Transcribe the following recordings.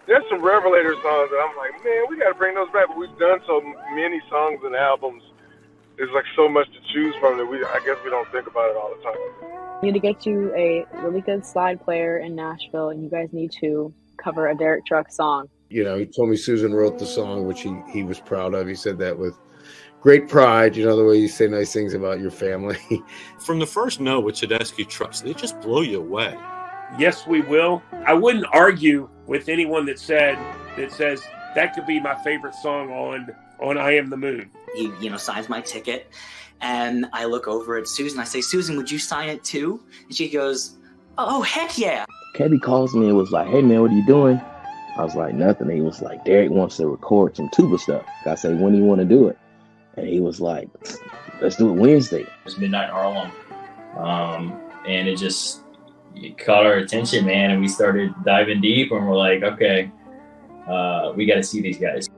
There's some Revelator songs that I'm like, man, we got to bring those back. But we've done so many songs and albums. There's like so much to choose from that I guess we don't think about it all the time. You need to get you a really good slide player in Nashville, and you guys need to cover a Derek Trucks song. You know, he told me Susan wrote the song, which he was proud of. He said that with great pride, you know, the way you say nice things about your family. From the first note with Tedeschi Trucks, they just blow you away. Yes, we will. I wouldn't argue with anyone that says that could be my favorite song on I Am the Moon. He, signs my ticket, and I look over at Susan. I say, Susan, would you sign it too? And she goes, oh, heck yeah. Kevin calls me and was like, hey, man, what are you doing? I was like, nothing. He was like, Derek wants to record some tuba stuff. I said, when do you want to do it? And he was like, let's do it Wednesday. It was midnight in Harlem. And it caught our attention, man. And we started diving deep, and we're like, okay, we got to see these guys.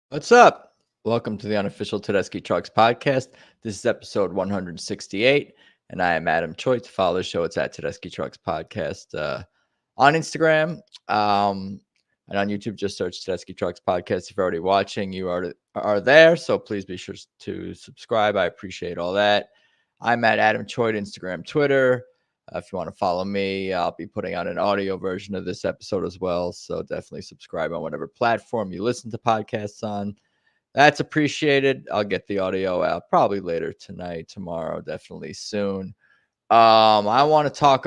What's up? Welcome to the unofficial Tedeschi Trucks podcast. This is episode 168, and I am Adam Choi. To follow the show, it's at Tedeschi Trucks podcast on Instagram and on YouTube. Just search Tedeschi Trucks podcast. If you're already watching, you are there, so please be sure to subscribe. I appreciate all that. I'm at Adam Choi, Instagram, Twitter. If you want to follow me, I'll be putting out an audio version of this episode as well. So definitely subscribe on whatever platform you listen to podcasts on. That's appreciated. I'll get the audio out probably later tonight, tomorrow, definitely soon. We're going to talk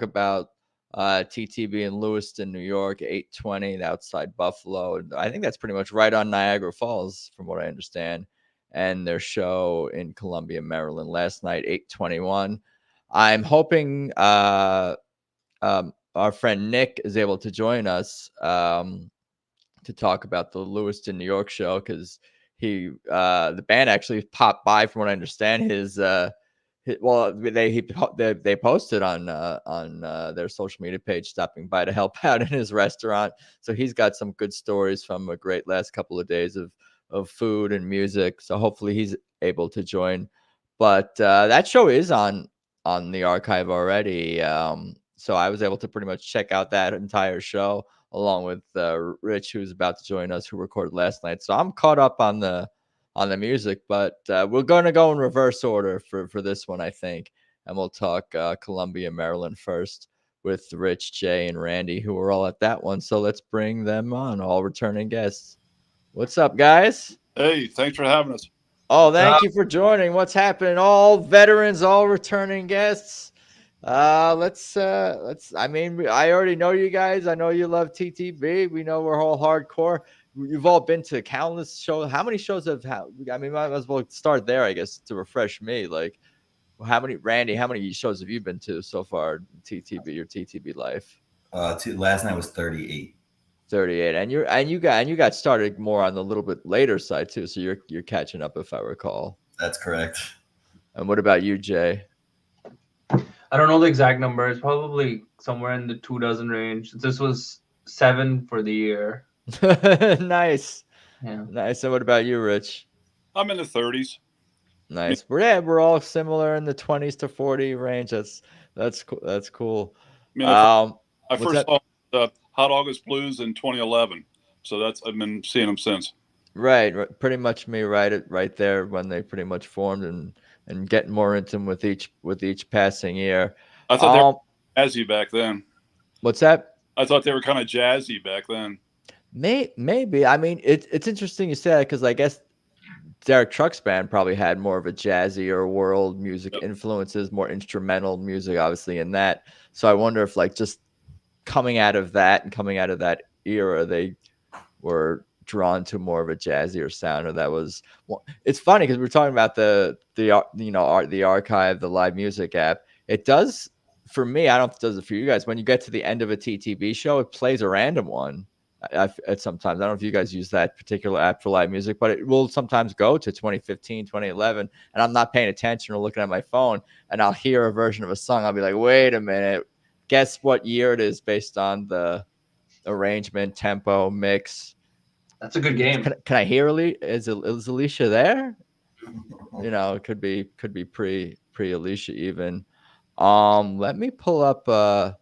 about TTB in Lewiston, New York, 8:20 outside Buffalo. I think that's pretty much right on Niagara Falls, from what I understand. And their show in Columbia, Maryland last night, 8:21. I'm hoping our friend Nick is able to join us to talk about the Lewiston, New York show, because the band actually popped by, from what I understand. They posted on their social media page, stopping by to help out in his restaurant. So he's got some good stories from a great last couple of days of food and music. So hopefully he's able to join. But that show is on the archive already. So I was able to pretty much check out that entire show along with Rich, who's about to join us, who recorded last night. So I'm caught up on the music, but we're going to go in reverse order for this one, I think. And we'll talk Columbia, Maryland first with Rich, Jay, and Randy, who were all at that one. So let's bring them on, all returning guests. What's up, guys? Hey, thanks for having us. Oh, thank you for joining. What's happening? All veterans, all returning guests. Let's. I mean, I already know you guys. I know you love TTB. We know we're all hardcore. You've all been to countless shows. How many shows I mean, might as well start there, I guess, to refresh me. Like, Randy, how many shows have you been to so far, TTB or TTB life? Last night was 38. 38, and you got started more on the little bit later side too, so you're catching up, if I recall. That's correct. And what about you, Jay? I don't know the exact number. It's probably somewhere in the 24 range. This was 7 for the year. Nice. Yeah. Nice. So what about you, Rich? I'm in the 30s. Nice. We're all similar in the 20s to 40 range. That's cool. That's cool. I first saw the Hot August Blues in 2011, so I've been seeing them since. Right. Pretty much me right there when they pretty much formed, and getting more into them with each passing year. I thought they were jazzy back then. What's that? I thought they were kind of jazzy back then. Maybe. I mean, it's interesting you say that, because I guess Derek Trucks band probably had more of a jazzier world music influences, more instrumental music, obviously, in that. So I wonder if, like, just coming out of that era, they were drawn to more of a jazzier sound, or that was. Well, it's funny because we're talking about the archive, the live music app. It does for me. I don't know if it does it for you guys. When you get to the end of a TTB show, it plays a random one. Sometimes I don't know if you guys use that particular app for live music, but it will sometimes go to 2015, 2011, and I'm not paying attention or looking at my phone, and I'll hear a version of a song. I'll be like, wait a minute, guess what year it is based on the arrangement, tempo, mix. That's a good game. Can I hear Alicia? Is Alicia there? You know, it could be pre pre-Alicia even. Let me pull up the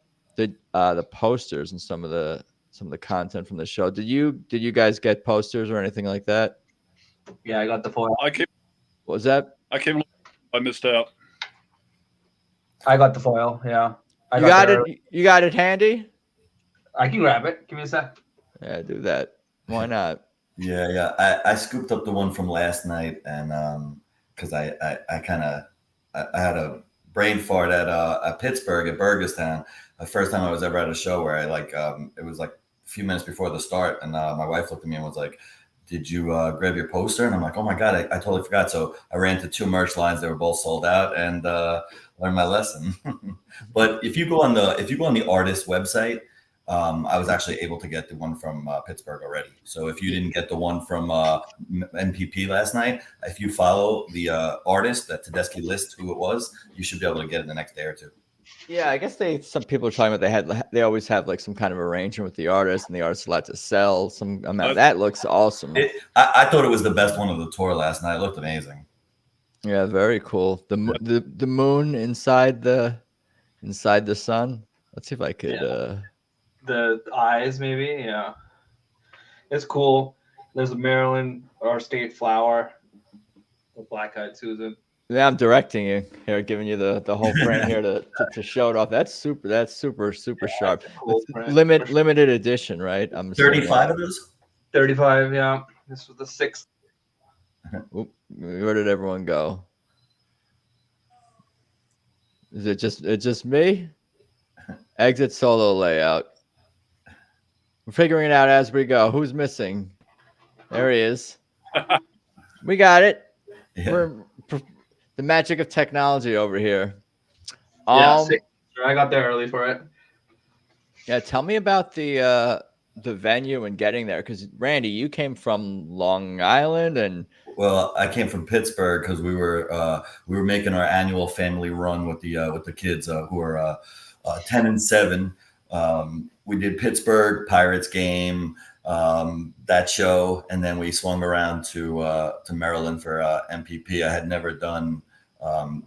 posters and some of the content from the show. Did you guys get posters or anything like that? Yeah, I got the foil. What was that? I missed out. I got the foil. Yeah, You got it. You got it handy. I can grab it. Give me a sec. Yeah, do that. Why not? Yeah. I scooped up the one from last night, and because I had a brain fart at Pittsburgh at Burgestown. The first time I was ever at a show where I it was like a few minutes before the start, and my wife looked at me and was like, "Did you grab your poster?" And I'm like, "Oh my god, I totally forgot." So I ran to 2 merch lines; they were both sold out, and learned my lesson. But if you go on the artist website, I was actually able to get the one from Pittsburgh already. So if you didn't get the one from MPP last night, if you follow the artist that Tedeschi lists who it was, you should be able to get it the next day or two. Yeah, I guess some people are talking about they always have like some kind of arrangement with the artist, and the artist allowed to sell some amount. That looks awesome. I thought it was the best one of the tour last night. It looked amazing. Yeah, very cool. The moon inside the sun. Let's see if I could. The eyes, maybe. Yeah, it's cool. There's a Maryland, our state flower, the black-eyed Susan. Yeah, I'm directing you here, giving you the whole frame here to show it off. That's super sharp. Cool Limited edition, right? I'm 35 of those. 35. Yeah, this was the 6th. Oop, where did everyone go? Is it just me? Exit solo layout. We're figuring it out as we go. Who's missing? There he is. We got it. Yeah. We're the magic of technology over here. Yeah, I got there early for it. Yeah, tell me about the venue and getting there, because Randy, you came from Long Island, and well, I came from Pittsburgh because we were making our annual family run with the kids who are 10 and 7. We did Pittsburgh Pirates game, that show, and then we swung around to Maryland for MPP. I had never done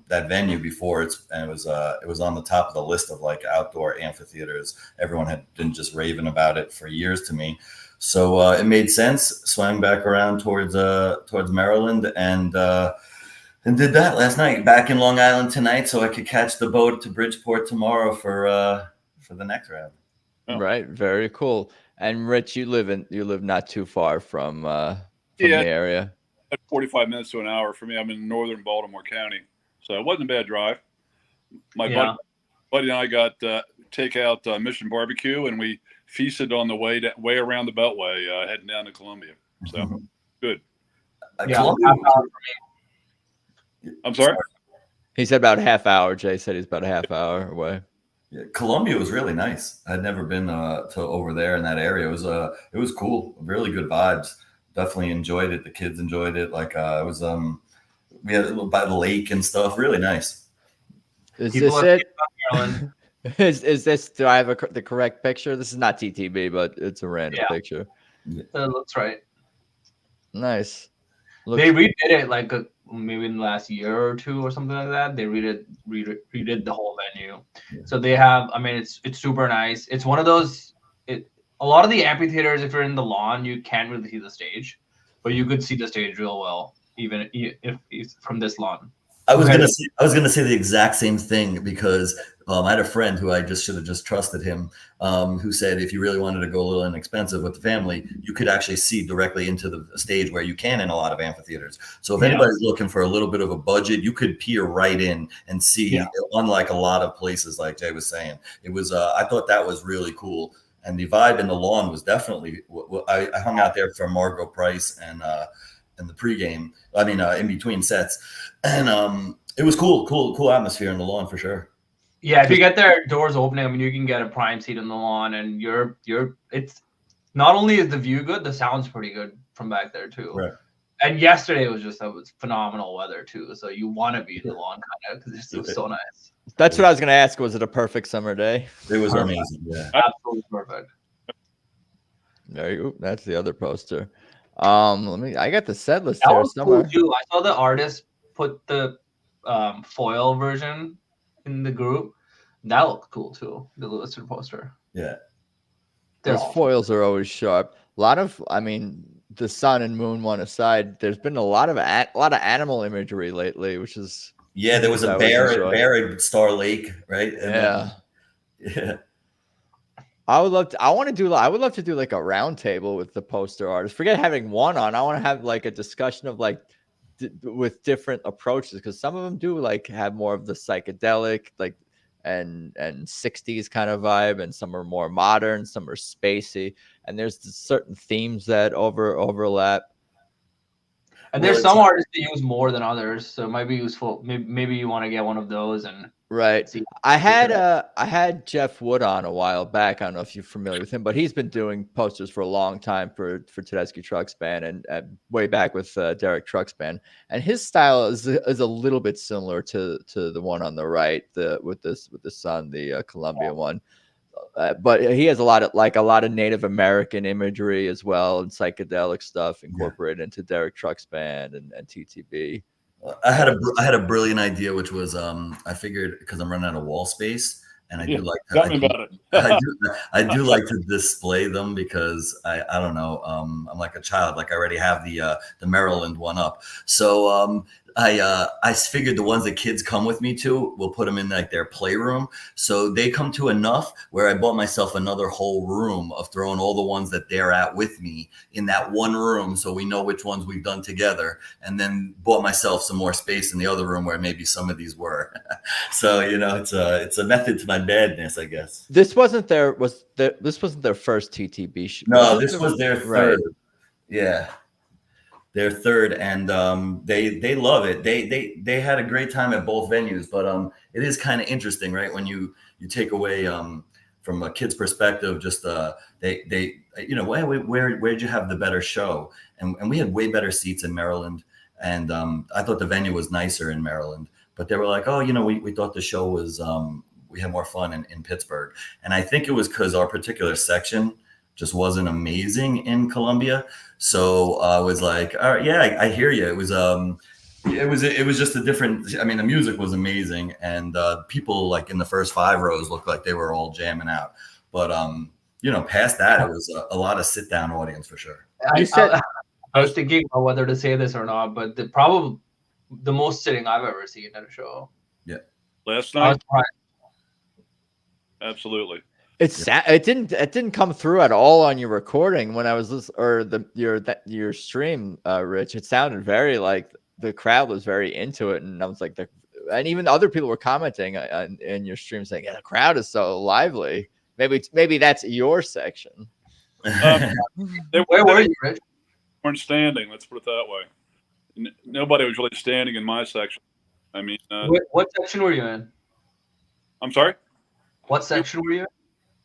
that venue before. It was on the top of the list of like outdoor amphitheaters. Everyone had been just raving about it for years to me, so it made sense. Swung back around towards Maryland and did that last night. Back in Long Island tonight, so I could catch the boat to Bridgeport tomorrow for the next round. Oh. Right, very cool. And Rich, you live not too far from the area. 45 minutes to an hour for me. I'm in northern Baltimore County, so it wasn't a bad drive. My buddy and I got takeout Mission Barbecue, and we feasted on the way around the Beltway, heading down to Columbia. So good. I'm sorry. He said about a half hour. Jay said he's about a half hour away. Yeah, Columbia was really nice. I'd never been to over there in that area. It was cool. Really good vibes. Definitely enjoyed it. The kids enjoyed it. Like it was we had a little by the lake and stuff. Really nice. Is this it? Is this? Do I have the correct picture? This is not TTB, but it's a random picture. It looks right. Nice. They redid it like maybe in the last year or two or something like that. They redid the whole venue. Yeah. So they have. I mean, it's super nice. It's one of those. A lot of the amphitheaters, if you're in the lawn, you can't really see the stage, but you could see the stage real well, even if from this lawn. I was gonna say the exact same thing because I had a friend who I should have just trusted him, who said if you really wanted to go a little inexpensive with the family, you could actually see directly into the stage where you can in a lot of amphitheaters. So if anybody's looking for a little bit of a budget, you could peer right in and see. Unlike a lot of places, like Jay was saying, it was. I thought that was really cool. And the vibe in the lawn was definitely. I hung out there for Margot Price and the pregame. I mean, in between sets, and it was cool atmosphere in the lawn for sure. Yeah, if you get their doors opening, I mean, you can get a prime seat in the lawn, and it's not only is the view good, the sound's pretty good from back there too. Right. And yesterday it was phenomenal weather too, so you want to be in the lawn kind of because it was so nice. That's what I was going to ask. Was it a perfect summer day? It was amazing. Yeah, absolutely perfect. There you go. That's the other poster. I got the set list that here was somewhere. Cool too. I saw the artist put the foil version in the group. That looked cool too. The Lewiston poster. Yeah. Those foils are always sharp. A lot of, I mean, the sun and moon one aside, there's been a lot of animal imagery lately, which is there was a bear at Star Lake, right? And yeah. Yeah. I would love to do like a round table with the poster artists. Forget having one on. I want to have like a discussion of like with different approaches, because some of them do like have more of the psychedelic like and 60s kind of vibe, and some are more modern, some are spacey, and there's certain themes that overlap. And there's some artists that use more than others, so it might be useful. Maybe you want to get one of those and right. I had Jeff Wood on a while back. I don't know if you're familiar with him, but he's been doing posters for a long time for Tedeschi Trucks Band and way back with Derek Trucks Band. And his style is a little bit similar to the one on the right, with the sun, the Columbia one. But he has a lot of Native American imagery as well, and psychedelic stuff incorporated into Derek Trucks Band and TTB. I had a brilliant idea, which was I figured, because I'm running out of wall space, and I do like to display them, because I don't know, I'm like a child, like I already have the Maryland one up, so I figured the ones that kids come with me to, we'll put them in like their playroom. So they come to enough where I bought myself another whole room of throwing all the ones that they're at with me in that one room, so we know which ones we've done together, and then bought myself some more space in the other room where maybe some of these were. So, it's a method to my madness, I guess. This wasn't their first TTB show. No, this was their third. Right. Yeah. Their third, and they love it. They had a great time at both venues, but it is kind of interesting, right? When you take away from a kid's perspective, just where'd you have the better show? And we had way better seats in Maryland, and I thought the venue was nicer in Maryland. But they were like, oh, we thought the show was we had more fun in Pittsburgh, and I think it was because our particular section just wasn't amazing in Columbia. So I was like, all right, yeah, I hear you. It was just a different, I mean, the music was amazing, and people like in the first 5 rows looked like they were all jamming out. But past that, it was a lot of sit down audience for sure. I was thinking about whether to say this or not, but the most sitting I've ever seen at a show. Yeah. Last night. Absolutely. It didn't come through at all on your recording when I was your stream, Rich. It sounded very like the crowd was very into it, and I was like, and even other people were commenting in your stream saying, "Yeah, the crowd is so lively." Maybe that's your section. Where were you, Rich? Weren't standing. Let's put it that way. Nobody was really standing in my section. I mean, what section were you in? I'm sorry. What section were you in?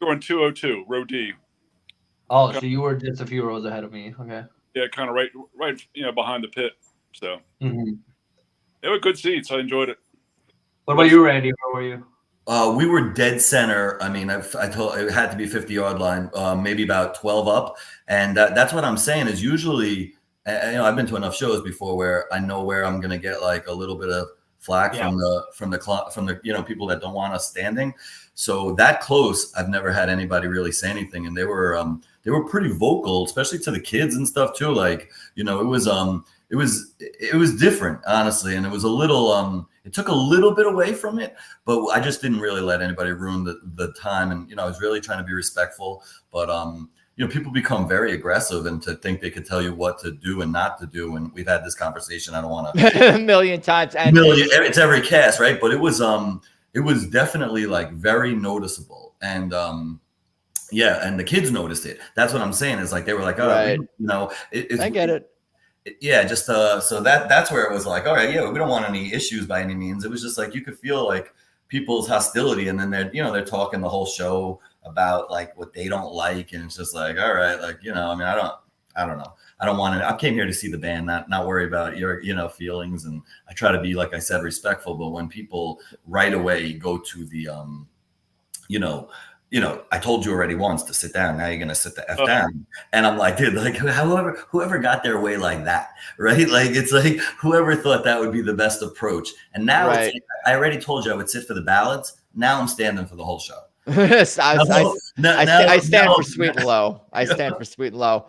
We were in 202, row D. Oh, so you were just a few rows ahead of me. Okay. Yeah, kind of right, behind the pit. So they were good seats. I enjoyed it. What about you, Randy? Where were you? We were dead center. I mean, I told it had to be 50-yard line, maybe about 12 up, and that's what I'm saying. Is usually, I've been to enough shows before where I know where I'm gonna get like a little bit of flack from the people that don't want us standing. So that close, I've never had anybody really say anything, and they were pretty vocal, especially to the kids and stuff too. Like, it was different, honestly, and it was a little it took a little bit away from it, but I just didn't really let anybody ruin the time, and I was really trying to be respectful. But people become very aggressive, and to think they could tell you what to do and not to do. And we've had this conversation. I don't want to a million times. It's every cast, right? But it was definitely like very noticeable, and and the kids noticed it. That's what I'm saying. Is like they were like, oh, right. I get it. Yeah, just so that's where it was like, all right, yeah, we don't want any issues by any means. It was just like you could feel like people's hostility, and then they're talking the whole show about like what they don't like, and it's just like, all right, like I mean, I don't know. I don't want to. I came here to see the band, not worry about your feelings, and I try to be, like I said, respectful. But when people right away go to the you know, I told you already once to sit down. Now you're gonna sit the F down. And I'm like, dude, like whoever got their way like that, right? Like it's like whoever thought that would be the best approach. And now it's like, I already told you I would sit for the ballads. Now I'm standing for the whole show. I stand for Sweet and Low. I stand for Sweet and Low.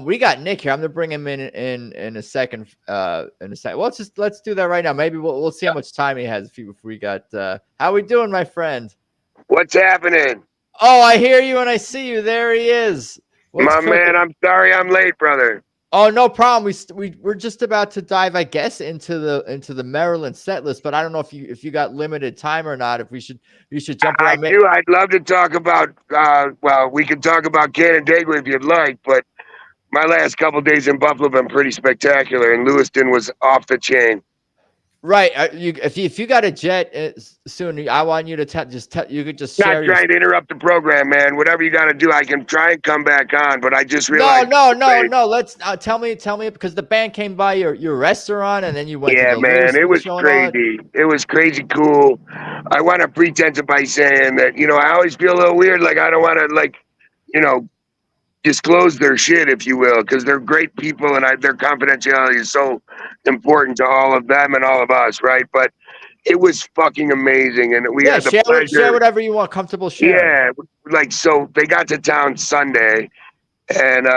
We got Nick here. I'm gonna bring him in a second. Well, let's do that right now. Maybe we'll see how much time he has. If we got how we doing, my friend? What's happening? Oh, I hear you and I see you. There he is. My man, I'm sorry I'm late, brother. Oh, no problem. We're just about to dive, I guess, into the Maryland set list, but I don't know if you got limited time or not. If you should jump around. I do. I'd love to talk about. Well, we can talk about Canandaigua if you'd like, but my last couple of days in Buffalo have been pretty spectacular, and Lewiston was off the chain. Right. If you got a jet soon, I want you to you could just share. Not trying to interrupt the program, man. Whatever you got to do, I can try and come back on. But I just realized. No. Let's tell me because the band came by your restaurant and then you went. Yeah, to man, it was crazy. It was crazy cool. I want to pretense it by saying that I always feel a little weird, like I don't want to disclose their shit, if you will, because they're great people and their confidentiality is so important to all of them and all of us, right? But it was fucking amazing, and we had the pleasure. Share whatever you want, comfortable sharing. Yeah, so they got to town Sunday, and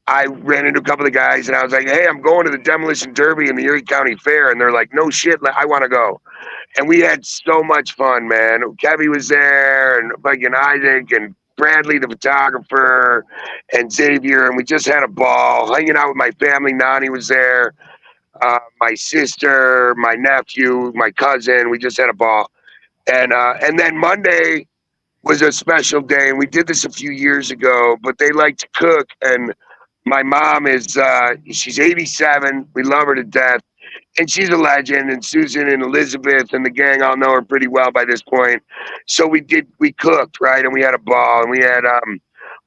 I ran into a couple of guys, and I was like, "Hey, I'm going to the Demolition Derby and the Erie County Fair," and they're like, "No shit, I want to go." And we had so much fun, man. Kevy was there, and fucking Isaac, and Bradley, the photographer, and Xavier, and we just had a ball hanging out with my family. Nani was there, my sister, my nephew, my cousin. We just had a ball, and then Monday was a special day, and we did this a few years ago. But they like to cook, and my mom is she's 87. We love her to death, and she's a legend. And Susan and Elizabeth and the gang all know her pretty well by this point. So we cooked, right? And we had a ball, and we had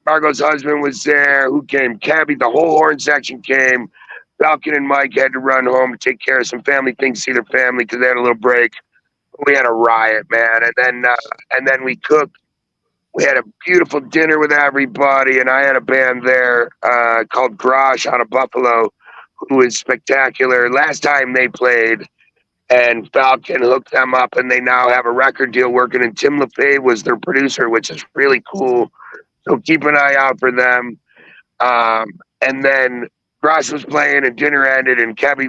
Margot's husband was there. Who came? Cabby, the whole horn section came. Falcon and Mike had to run home to take care of some family things, see their family because they had a little break. We had a riot, man. And then we cooked. We had a beautiful dinner with everybody, and I had a band there called Grosh out of Buffalo, who is spectacular. Last time they played, and Falcon hooked them up, and they now have a record deal working, and Tim LaFave was their producer, which is really cool. So keep an eye out for them. And then Grosh was playing, and dinner ended, and Kevy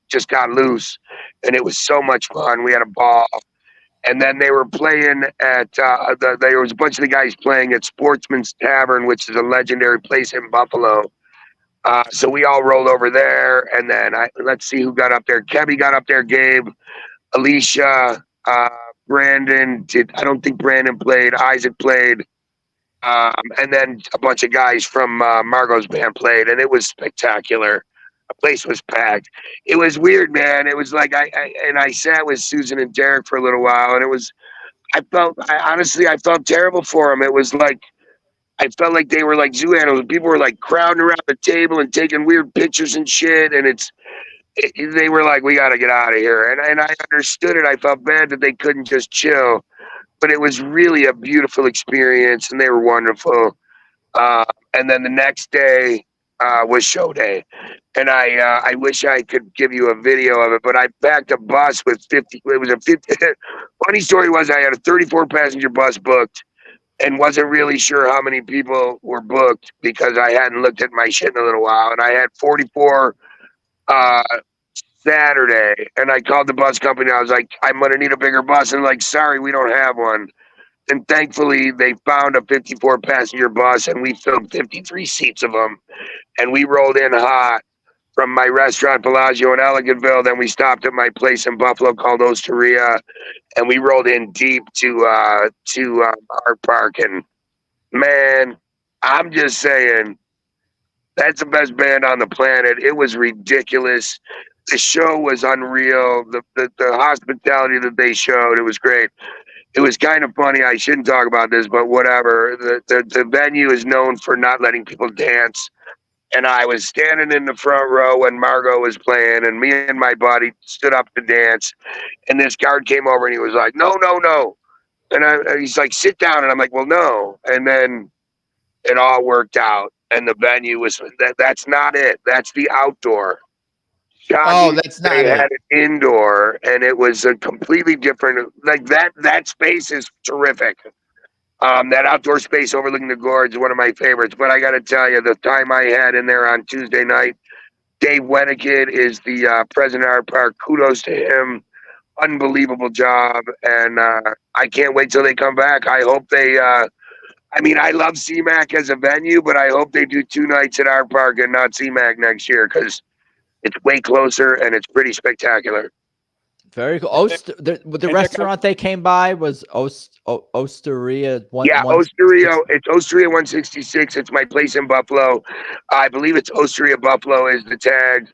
just got loose, and it was so much fun. We had a ball. And then they were playing at there was a bunch of the guys playing at Sportsman's Tavern, which is a legendary place in Buffalo. So we all rolled over there, and then let's see who got up there. Kevy got up there, Gabe, Alicia, Brandon. I don't think Brandon played. Isaac played, and then a bunch of guys from Margot's band played, and it was spectacular. The place was packed. It was weird, man. It was like I sat with Susan and Derek for a little while, and honestly I felt terrible for them. It was like I felt like they were like zoo animals. People were like crowding around the table and taking weird pictures and shit, and they were like, "We got to get out of here." And I understood it. I felt bad that they couldn't just chill, but it was really a beautiful experience, and they were wonderful. And then the next day was show day. And I wish I could give you a video of it, but I packed a bus with 50. It was a 50. Funny story was I had a 34 passenger bus booked and wasn't really sure how many people were booked because I hadn't looked at my shit in a little while. And I had 44 Saturday, and I called the bus company. I was like, I'm going to need a bigger bus. And like, sorry, we don't have one. And thankfully, they found a 54 passenger bus, and we filled 53 seats of them. And we rolled in hot from my restaurant, Bellagio in Elegantville. Then we stopped at my place in Buffalo called Osteria, and we rolled in deep to our park. And man, I'm just saying, that's the best band on the planet. It was ridiculous. The show was unreal. The hospitality that they showed, it was great. It was kind of funny. I shouldn't talk about this, but whatever. The venue is known for not letting people dance. And I was standing in the front row when Margot was playing, and me and my buddy stood up to dance. And this guard came over, and he was like, no, And he's like, sit down. And I'm like, well, no. And then it all worked out. And the venue was, that's not it. That's the outdoor. Oh, that's not they it. had it indoor, and it was a completely different, like that space is terrific. That outdoor space overlooking the gorge is one of my favorites. But I got to tell you, the time I had in there on Tuesday night, Dave Wennickid is the president of our park. Kudos to him. Unbelievable job. And I can't wait till they come back. I hope they, I mean, I love CMAC as a venue, but I hope they do 2 nights at our park and not CMAC next year because it's way closer and it's pretty spectacular. Very cool. The restaurant they came by was Osteria. Osteria. It's Osteria 166. It's my place in Buffalo. I believe it's Osteria Buffalo is the tag,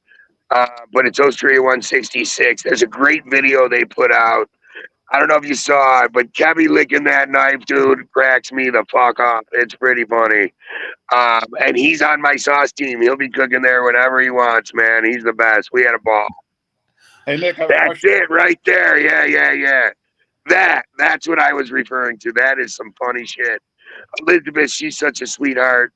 but it's Osteria 166. There's a great video they put out. I don't know if you saw it, but Kevy licking that knife, dude, cracks me the fuck up. It's pretty funny. And he's on my sauce team. He'll be cooking there whenever he wants, man. He's the best. We had a ball. Hey, Nick, that's it right there. Yeah. That's what I was referring to. That is some funny shit. Elizabeth, she's such a sweetheart.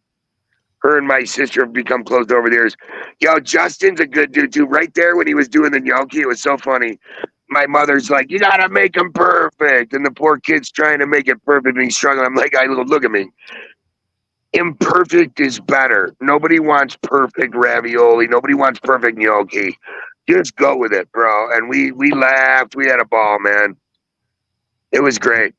Her and my sister have become close over the years. Yo, Justin's a good dude, too. Right there when he was doing the gnocchi, it was so funny. My mother's like, you got to make him perfect. And the poor kid's trying to make it perfect and he's struggling. I'm like, look at me. Imperfect is better. Nobody wants perfect ravioli. Nobody wants perfect gnocchi. Just go with it, bro. And we laughed. We had a ball, man. It was great.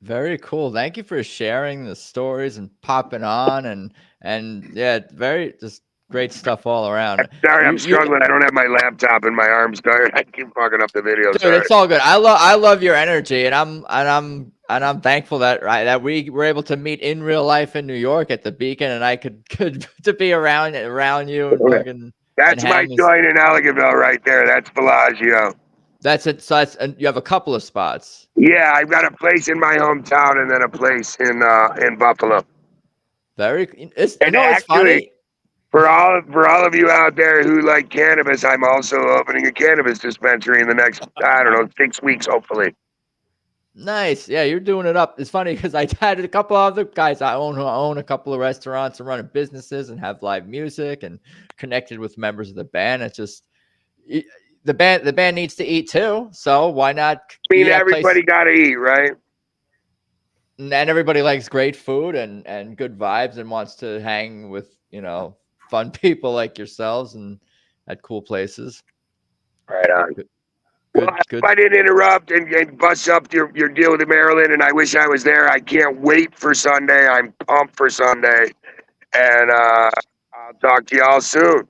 Very cool. Thank you for sharing the stories and popping on and yeah, very just great stuff all around. Sorry, I'm struggling. I don't have my laptop and my arms tired. I keep fucking up the video. Dude, sorry. It's all good. I love your energy, and I'm thankful that we were able to meet in real life in New York at the Beacon, and I could to be around you and fucking. That's my joint in Ellicottville right there. That's Bellagio. That's it. So and you have a couple of spots. Yeah, I've got a place in my hometown and then a place in Buffalo. It's funny. For all of you out there who like cannabis, I'm also opening a cannabis dispensary in the next, 6 weeks, hopefully. Nice. Yeah, you're doing it up. It's funny because I had a couple other guys I own a couple of restaurants and running businesses and have live music and connected with members of the band. It's just the band needs to eat too. So why not? I mean, everybody got to eat, right? And everybody likes great food and good vibes and wants to hang with, fun people like yourselves and at cool places. Right on. Good. I didn't interrupt and bust up your deal with Maryland, and I wish I was there. I can't wait for Sunday. I'm pumped for Sunday, and I'll talk to y'all soon.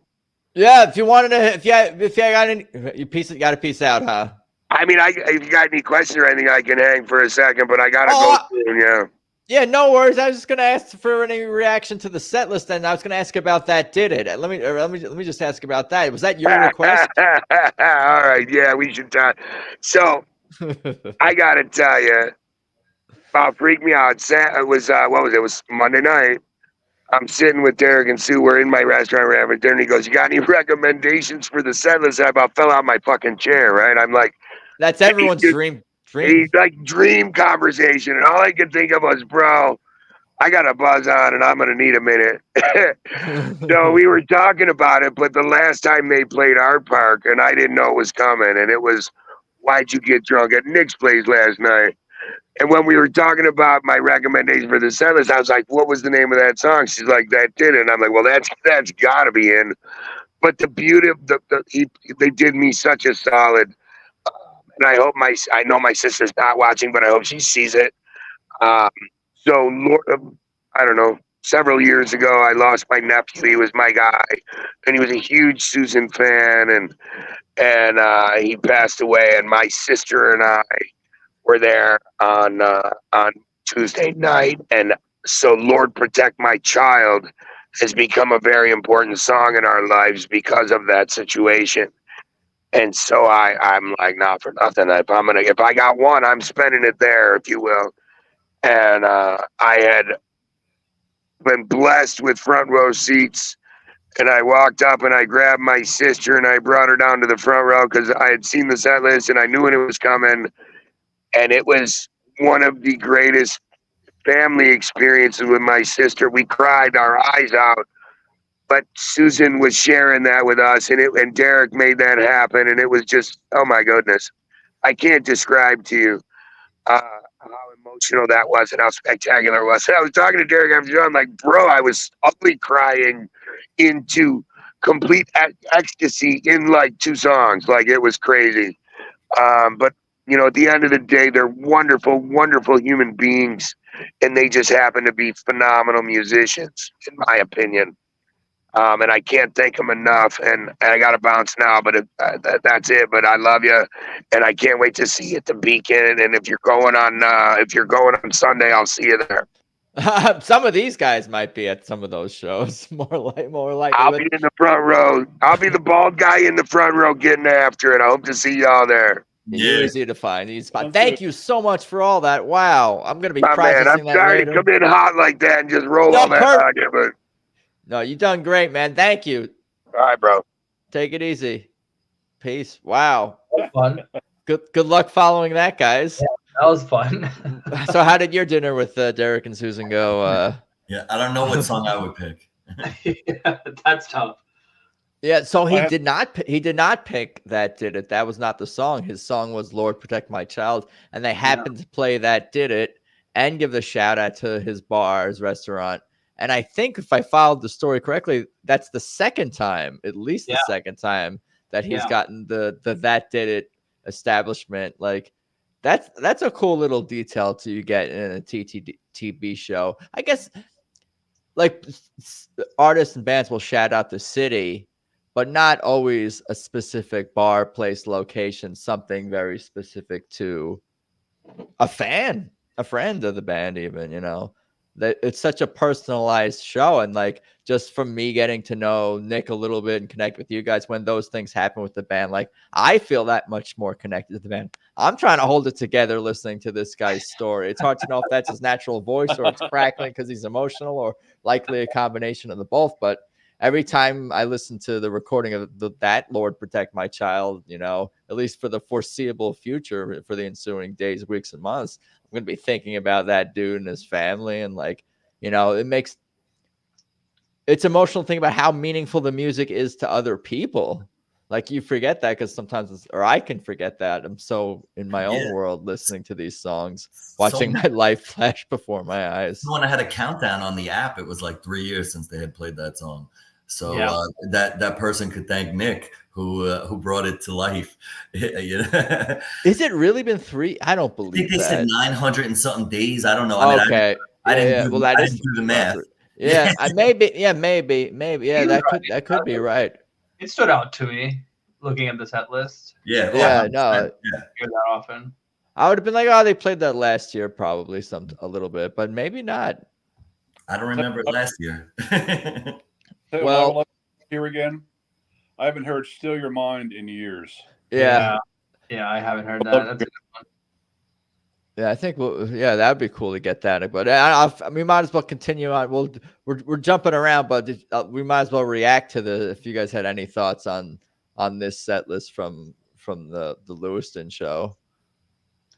Yeah, if you wanted to, if you got any, you got to peace out, huh? I mean, if you got any questions or anything, I can hang for a second, but I gotta go soon. Yeah. Yeah, no worries. I was just gonna ask for any reaction to the set list, and I was gonna ask about that. Did it? Let me just ask about that. Was that your request? All right. Yeah, we should talk. So, I gotta tell you, about freaked me out. It was what was it? It was Monday night. I'm sitting with Derek and Sue. We're in my restaurant. We're having dinner. And he goes, "You got any recommendations for the set list?" I about fell out my fucking chair. Right? I'm like, that's everyone's dream. He's like dream conversation, and all I could think of was, bro, I got a buzz on, and I'm gonna need a minute. So we were talking about it, but the last time they played our park, and I didn't know it was coming, and it was, why'd you get drunk at Nick's place last night? And when we were talking about my recommendation for the set list, I was like, what was the name of that song? She's like, that did it. And I'm like, well, that's got to be in. But the beauty of they did me such a solid. And I hope I know my sister's not watching, but I hope she sees it. So, I don't know, several years ago, I lost my nephew. He was my guy, and he was a huge Susan fan, and he passed away. And my sister and I were there on Tuesday night, and so "Lord Protect My Child" has become a very important song in our lives because of that situation. And so I'm like, not for nothing. If I got one, I'm spending it there, if you will. And I had been blessed with front row seats, and I walked up and I grabbed my sister and I brought her down to the front row because I had seen the set list and I knew when it was coming. And it was one of the greatest family experiences with my sister. We cried our eyes out, but Susan was sharing that with us, and Derek made that happen, and it was just, oh my goodness, I can't describe to you how emotional that was and how spectacular it was. And I was talking to Derek after I'm like, bro, I was ugly crying into complete ecstasy in like 2 songs. Like, it was crazy. But you know, at the end of the day, they're wonderful, wonderful human beings, and they just happen to be phenomenal musicians, in my opinion. And I can't thank them enough. And I got to bounce now, but that's it. But I love you, and I can't wait to see you at the Beacon. And if you're going on Sunday, I'll see you there. Some of these guys might be at some of those shows. More likely. I'll be in the front row. I'll be the bald guy in the front row getting after it. I hope to see y'all there. Easy to find. Thank you so much for all that. Wow, I'm gonna be My man, processing I'm that sorry later. to come in hot like that and just roll all that out here, but no, you done great, man. Thank you. All right, bro. Take it easy. Peace. Wow. Fun. Good luck following that, guys. Yeah, that was fun. So, how did your dinner with Derek and Susan go? Yeah, I don't know what song I would pick. Yeah, that's tough. Yeah, so he did not pick That Did It. That was not the song. His song was Lord Protect My Child, and they happened to play That Did It and give the shout out to his bar, his restaurant. And I think if I followed the story correctly, that's the second time, at least the second time that he's gotten the That Did It establishment. Like, that's a cool little detail to get in a TTB show. I guess like artists and bands will shout out the city, but not always a specific bar, place, location, something very specific to a fan, a friend of the band, even, you know. That it's such a personalized show. And like, just from me getting to know Nick a little bit and connect with you guys, when those things happen with the band, like, I feel that much more connected to the band. I'm trying to hold it together listening to this guy's story. It's hard to know if that's his natural voice or it's crackling because he's emotional, or likely a combination of the both. But every time I listen to the recording of that Lord Protect My Child, you know, at least for the foreseeable future, for the ensuing days, weeks, and months, I'm going to be thinking about that dude and his family. And like, you know, it's emotional thing about how meaningful the music is to other people. Like, you forget that because sometimes I can forget that. I'm so in my own world listening to these songs, watching my life flash before my eyes. When I had a countdown on the app, it was like 3 years since they had played that song. So that person could thank Nick who brought it to life. You know? Is it really been 3? I don't believe I think they said 900 and something days. I don't know. Okay. I didn't do the math. Yeah, maybe. Yeah, maybe. Yeah, that could be right. It stood out to me looking at the set list. Yeah. No. Hear that often. I would have been like, oh, they played that last year, probably a little bit, but maybe not. I don't remember it last year. Well, here again, I haven't heard "Still Your Mind" in years. Yeah, I haven't heard that. That's a good one. Yeah, I think that'd be cool to get that. But we might as well continue on. We're jumping around, but we might as well react to if you guys had any thoughts on this set list from the Lewiston show.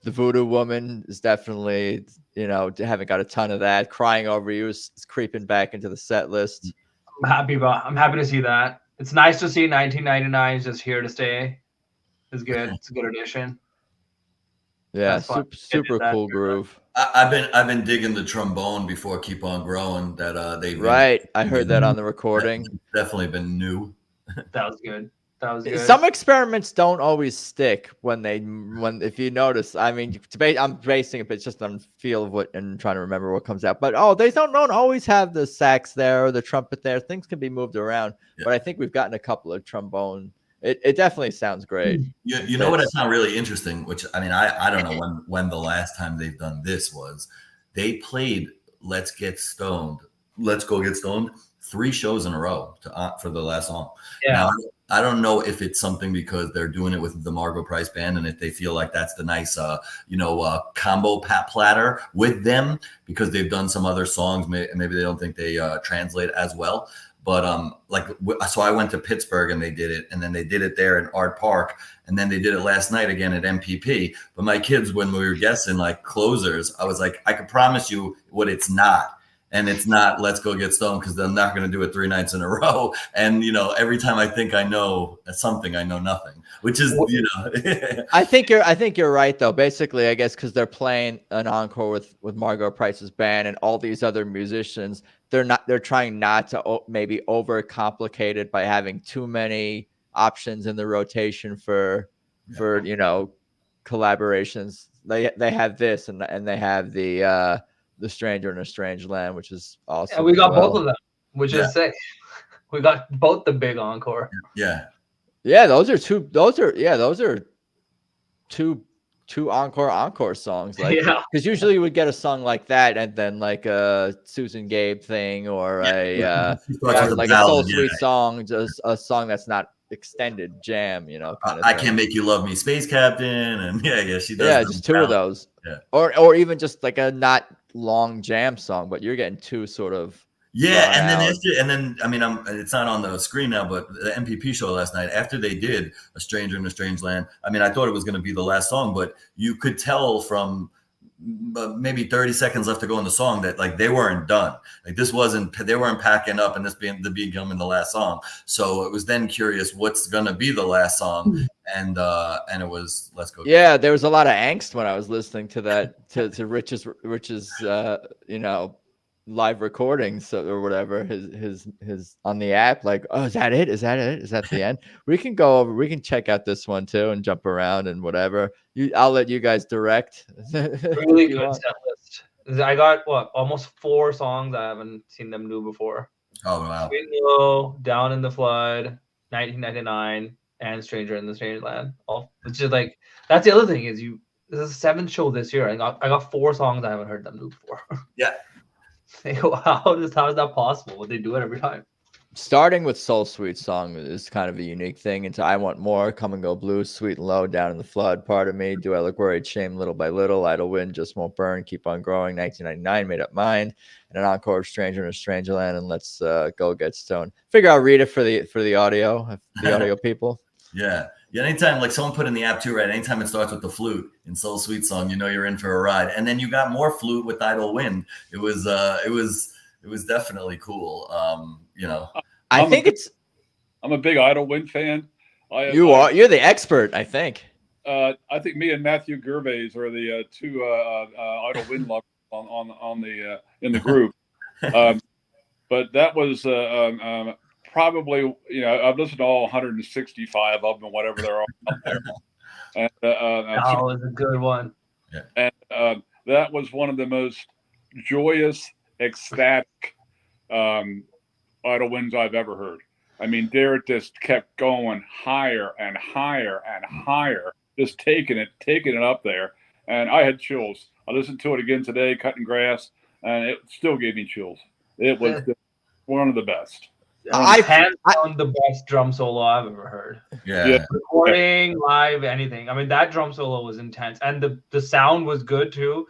The Voodoo Woman is definitely, you know, haven't got a ton of that. Crying Over You is creeping back into the set list. I'm happy to see that. It's nice to see 1999 is just here to stay. It's good. It's a good addition. Yeah, super cool groove. I've been digging the trombone before Keep On Growing. That they I heard that on the recording. Definitely been new. That was good. Some experiments don't always stick when if you notice. I mean, I'm basing it, but it's just on feel of what and trying to remember what comes out. But they don't always have the sax there or the trumpet there. Things can be moved around. Yeah. But I think we've gotten a couple of trombone. It definitely sounds great. You know what? It's not really interesting. Which I mean, I don't know when the last time they've done this was. They played "Let's Get Stoned," "Let's Go Get Stoned" 3 shows in a row for the last song. Yeah. Now, I don't know if it's something because they're doing it with the Margot Price Band, and if they feel like that's the nice, combo platter with them because they've done some other songs. Maybe they don't think they translate as well. But so I went to Pittsburgh and they did it, and then they did it there in Art Park, and then they did it last night again at MPP. But my kids, when we were guessing like closers, I was like, I can promise you what it's not. And it's not Let's Go Get Stoned, because they're not going to do it 3 nights in a row. And, every time I think I know something, I know nothing, which is, I think you're right, though. Basically, I guess, because they're playing an encore with Margot Price's band and all these other musicians. They're trying not to maybe overcomplicate it by having too many options in the rotation for collaborations. They have this and they have the Stranger in a Strange Land, which is awesome. And we got both of them, which is sick. We got both the big encore. Yeah. Those are two encore songs. Like, because usually you would get a song like that and then like a Susan Gabe thing or a Soul Sweet song, just a song that's not extended jam, kind of I Can't Make You Love Me, Space Captain, and she does. Yeah, just 2 of those. Yeah. Or even just like a not long jam song, but you're getting 2 sort of. Yeah, and then it's not on the screen now, but the MPP show last night, after they did A Stranger in a Strange Land, I thought it was going to be the last song, but you could tell from maybe 30 seconds left to go in the song that like they weren't done. Like they weren't packing up and this becoming the last song. So it was then curious what's gonna be the last song, and it was Let's Go. Yeah, there was a lot of angst when I was listening to that to Rich's live recordings or whatever, his on the app, like, oh, is that it? Is that the end? We can check out this one too and jump around and whatever. I'll let you guys direct. Really good set list. I got almost 4 songs I haven't seen them do before. Oh wow. Sweet and Low, Down in the Flood, 1999, and Stranger in the Strange Land. Which is like, that's the other thing is this is the 7th show this year. I got 4 songs I haven't heard them do before. Yeah. How is that possible? Would they do it every time? Starting with Soul Sweet song is kind of a unique thing. Into I Want More, Come and Go Blues, Sweet and Low, Down in the Flood, Part of Me, Do I Look Worried, Shame, Little by Little, Idle Wind, Just Won't Burn, Keep on Growing, 1999, Made Up Mind, and an encore of Stranger in a Strange Land, and Let's Go Get Stoned. Figure I'll read it for the audio people. Yeah. Anytime like someone put in the app too, right? Anytime it starts with the flute in Soul Sweet song, you're in for a ride. And then you got more flute with Idle Wind. It was definitely cool. I'm a big Idle Wind fan. You're the expert, I think. I think me and Matthew Gervais are the 2 Idle Wind lovers on the in the group. But that was probably, I've listened to all 165 of them, whatever they're all out there. And, that was a good one. And that was one of the most joyous, ecstatic Idle Winds I've ever heard. Derek just kept going higher and higher and higher, just taking it up there. And I had chills. I listened to it again today, cutting grass, and it still gave me chills. It was one of the best. Hands down the best drum solo I've ever heard. Yeah. Recording, live, anything. That drum solo was intense. And the sound was good too.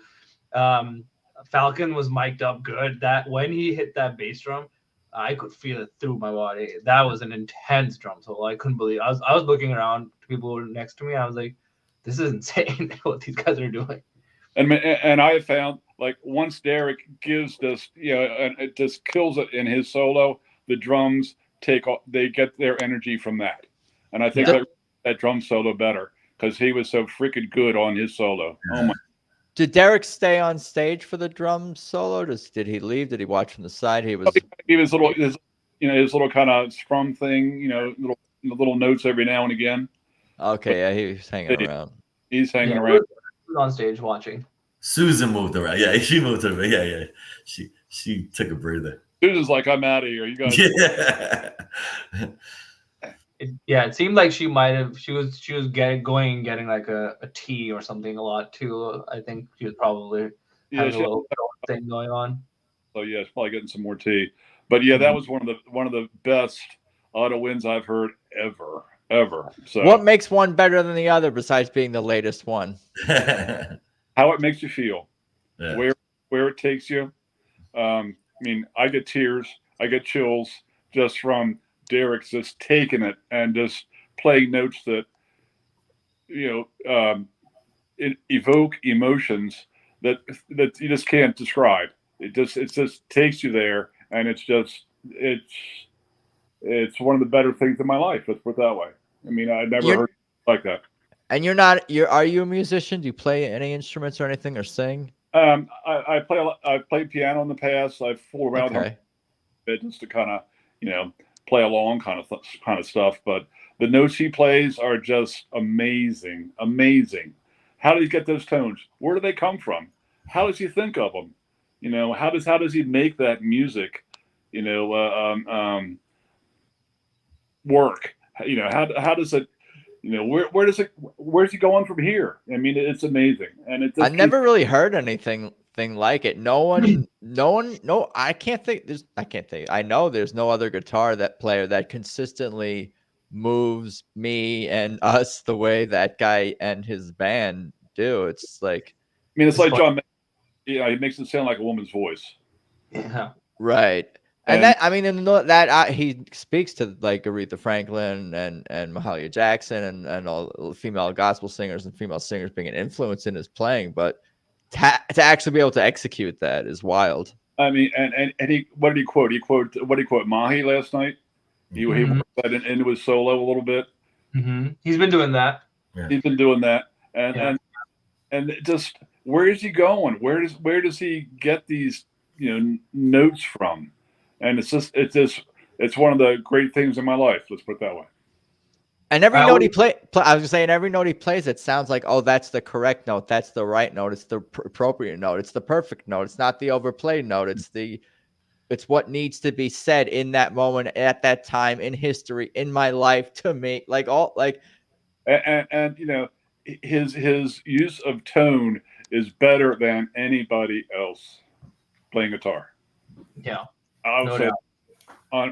Falcon was mic'd up good. That when he hit that bass drum, I could feel it through my body. That was an intense drum solo. I couldn't believe it. I was looking around to people who were next to me. I was like, this is insane what these guys are doing. And I found like once Derek gives this, and it just kills it in his solo, the drums they get their energy from that. And I think that drum solo better because he was so freaking good on his solo. Oh my. Did Derek stay on stage for the drum solo? Did he leave? Did he watch from the side? He was his little kind of strum thing, little notes every now and again. Okay, yeah, he was hanging around. He's hanging around. He was on stage watching. Susan moved around. Yeah, she moved around. Yeah. She took a breather. Susan's like, I'm out of here. You guys. Yeah. It seemed like she was getting like a tea or something a lot too. I think she was probably having a little thing going on. So yeah, it's probably getting some more tea. But yeah, that was one of the best auto wins I've heard ever. So what makes one better than the other besides being the latest one? How it makes you feel, where it takes you. I get tears, I get chills just from Derek's just taking it and just playing notes that evoke emotions that you just can't describe. It just takes you there, and it's one of the better things in my life. Let's put it that way. I mean, I never heard like that. And are you a musician? Do you play any instruments or anything, or sing? I played piano in the past. I've fooled around with a bit just to kind of play along kind of stuff. But the notes he plays are just amazing. How does he get those tones? Where do they come from? How does he think of them? How does he make that music? Work. How does it? Where's he going from here? I mean, it's amazing, and I've never really heard anything like it. I can't think. I know there's no other guitar player that consistently moves me and us the way that guy and his band do. It's like, it's like John. Yeah, he makes it sound like a woman's voice. Yeah. Right. And that he speaks to like Aretha Franklin and Mahalia Jackson and all female gospel singers and female singers being an influence in his playing, but to actually be able to execute that is wild. I mean, and what did he quote? What did he quote? Mahi last night. He worked that into his solo a little bit. Mm-hmm. He's been doing that. Yeah. He's been doing that, and just where is he going? Where does he get these notes from? And it's one of the great things in my life. Let's put it that way. And every note he I was just saying, every note he plays, it sounds like, oh, that's the correct note. That's the right note. It's the appropriate note. It's the perfect note. It's not the overplayed note. It's what needs to be said in that moment, at that time, in history, in my life, to me. And his use of tone is better than anybody else playing guitar. Yeah. I would say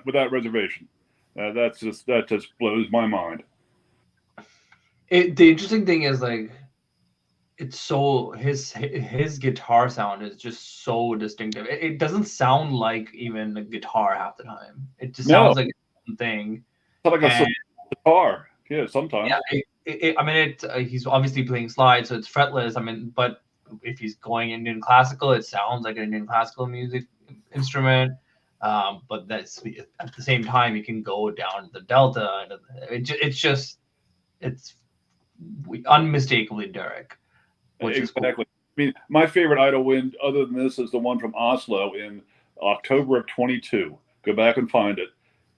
without reservation. That just blows my mind. The interesting thing is it's so his guitar sound is just so distinctive. It doesn't sound like even a guitar half the time. It just sounds like a thing. It's like a guitar. Yeah, sometimes. Yeah, he's obviously playing slide, so it's fretless. But if he's going Indian classical, it sounds like an Indian classical music instrument. But that's at the same time you can go down the delta, and it's unmistakably Derek. Exactly. I mean, my favorite Idol win, other than this, is the one from Oslo in October of 22. Go back and find it.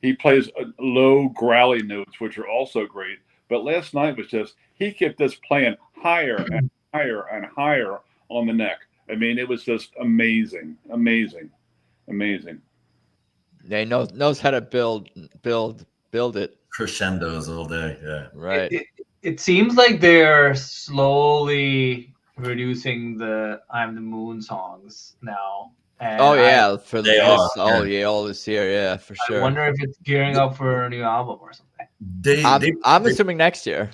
He plays low, growly notes, which are also great. But last night was he kept just playing higher and higher and higher on the neck. I mean, it was just amazing. Yeah, he knows how to build it. Crescendos all day. Yeah. Right. It seems like they're slowly reducing the "I'm the Moon" songs now. And all this year, yeah, for sure. I wonder if it's gearing up for a new album or something. I'm assuming next year.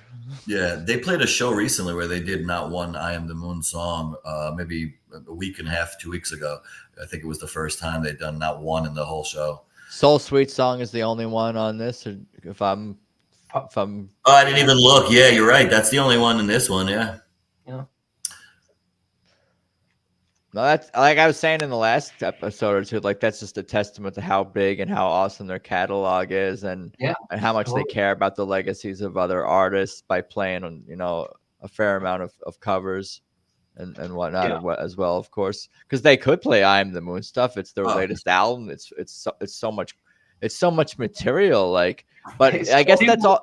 Yeah, they played a show recently where they did not one "I Am the Moon" song. Maybe a week and a half, 2 weeks ago. I think it was the first time they'd done not one in the whole show. Soul Sweet Song is the only one on this. If I'm. Oh, I didn't even look. Yeah, you're right. That's the only one in this one. Yeah. Yeah. No, that's like I was saying in the last episode or two. Like that's just a testament to how big and how awesome their catalog is, and how much they care about the legacies of other artists by playing on a fair amount of covers and whatnot as well, of course, because they could play "I Am the Moon" stuff. It's their latest album. It's so much material. But I guess that's all.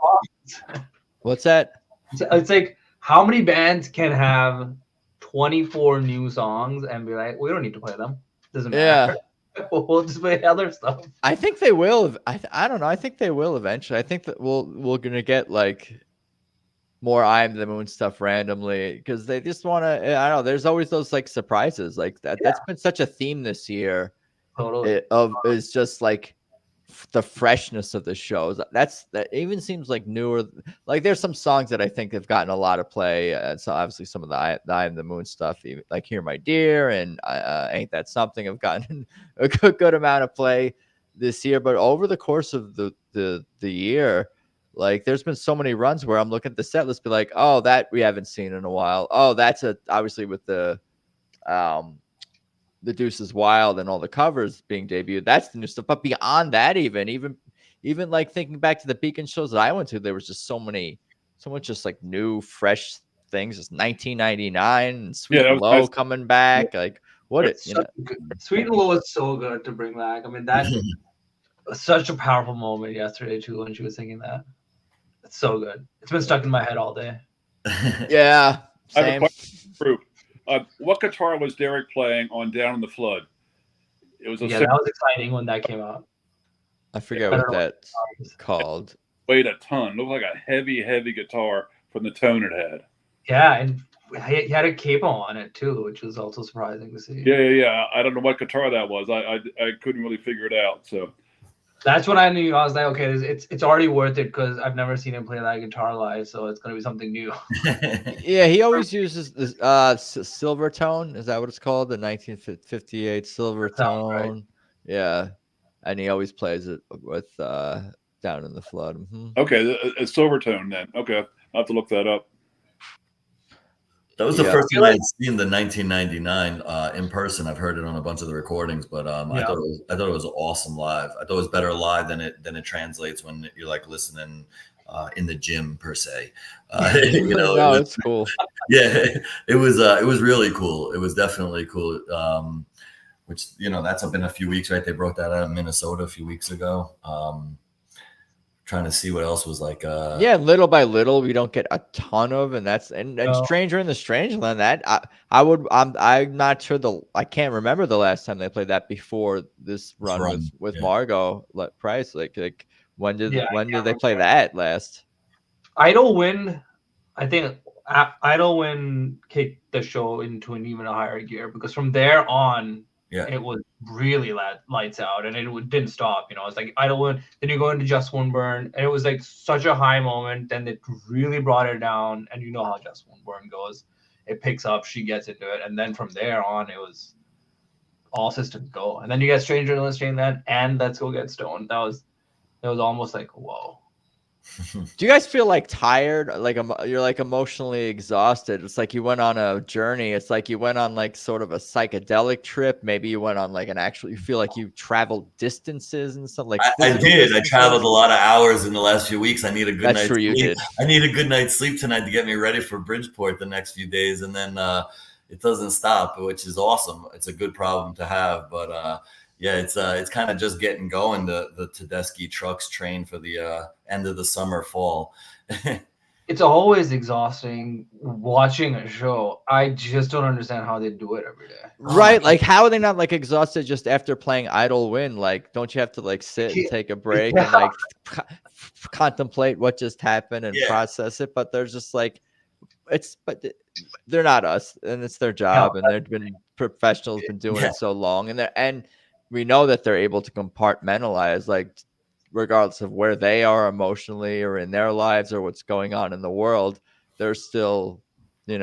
What's that? It's like how many bands can have 24 new songs and be like, we don't need to play them. Doesn't matter. Yeah. We'll just play other stuff. I think they will. I don't know. I think they will eventually. I think that we're gonna get more "I Am the Moon" stuff randomly because they just want to. I don't know. There's always those surprises like that. That's been such a theme this year. Totally. Is just the freshness of the shows. That even seems newer. There's some songs that I think have gotten a lot of play. So obviously some of the I Am the Moon stuff, even "Hear My Dear" and "Ain't That Something" have gotten a good amount of play. this year, but over the course of the year, like there's been so many runs where I'm looking at the set list, be like, oh, that we haven't seen in a while. Oh, that's obviously with the Deuce is Wild and all the covers being debuted. That's the new stuff. But beyond that, even like thinking back to the Beacon shows that I went to, there was just so much just like new, fresh things. Just 1999 and Sweet and Low coming back. Like Sweet and Low is so good to bring back. I mean, that was such a powerful moment yesterday too when she was singing that. It's so good. It's been stuck in my head all day. Yeah. I have a question for group. What guitar was Derek playing on Down in the Flood? It was that was exciting when that came out. I forget what that's called. Weighed a ton. Looked like a heavy guitar from the tone it had. Yeah, and he had a capo on it too, which was also surprising to see. Yeah. I don't know what guitar that was. I couldn't really figure it out. So that's when I knew. I was like, okay, it's already worth it because I've never seen him play that guitar live, so it's gonna be something new. Yeah, he always uses this silver tone. Is that what it's called? The 1958 silver tone. Right. Yeah, and he always plays it with Down in the Flood. Mm-hmm. Okay, a silver tone then. Okay, I'll have to look that up. That was the first time I'd seen the 1999 in person. I've heard it on a bunch of the recordings, but I thought it was awesome live. I thought it was better live than it translates when you're like listening in the gym per se. It's cool. Yeah, it was really cool. It was definitely cool. Which that's been a few weeks, right? They brought that out in Minnesota a few weeks ago. Trying to see what else was like. Little by little, we don't get a ton of, and Stranger in the Strangeland. That I'm not sure I can't remember the last time they played that before this run with Margot Price. Like when did they play that last? Idle Wind, I think Idle Wind kicked the show into an even higher gear because from there on. Yeah, it was really lights out, and it didn't stop. It's like Idlewood. Then you go into Just Won't Burn, and it was like such a high moment. Then it really brought it down, and you know how Just Won't Burn goes. It picks up, she gets into it, and then from there on, it was all systems go. And then you get Stranger in the Strangeland and Let's Go Get Stoned. That was almost like whoa. Do you guys feel like tired? Like you're like emotionally exhausted? It's like you went on a journey. It's like you went on like sort of a psychedelic trip. Maybe you went on like you feel like you traveled distances and stuff like. I did. I traveled a lot of hours in the last few weeks. I need a good night's sleep. You did. I need a good night's sleep tonight to get me ready for Bridgeport the next few days, and then it doesn't stop, which is awesome. It's a good problem to have, but. Yeah, it's kind of just getting going, the Tedeschi trucks train for the end of the summer, fall. It's always exhausting watching a show. I just don't understand how they do it every day. Right, like how are they not like exhausted just after playing Idle Wind? Like, don't you have to like sit and take a break and like contemplate what just happened and process it? But they're just like, but they're not us, and it's their job, and they've been professionals, been doing it so long, and we know that they're able to compartmentalize, like, regardless of where they are emotionally or in their lives or what's going on in the world, they're still, they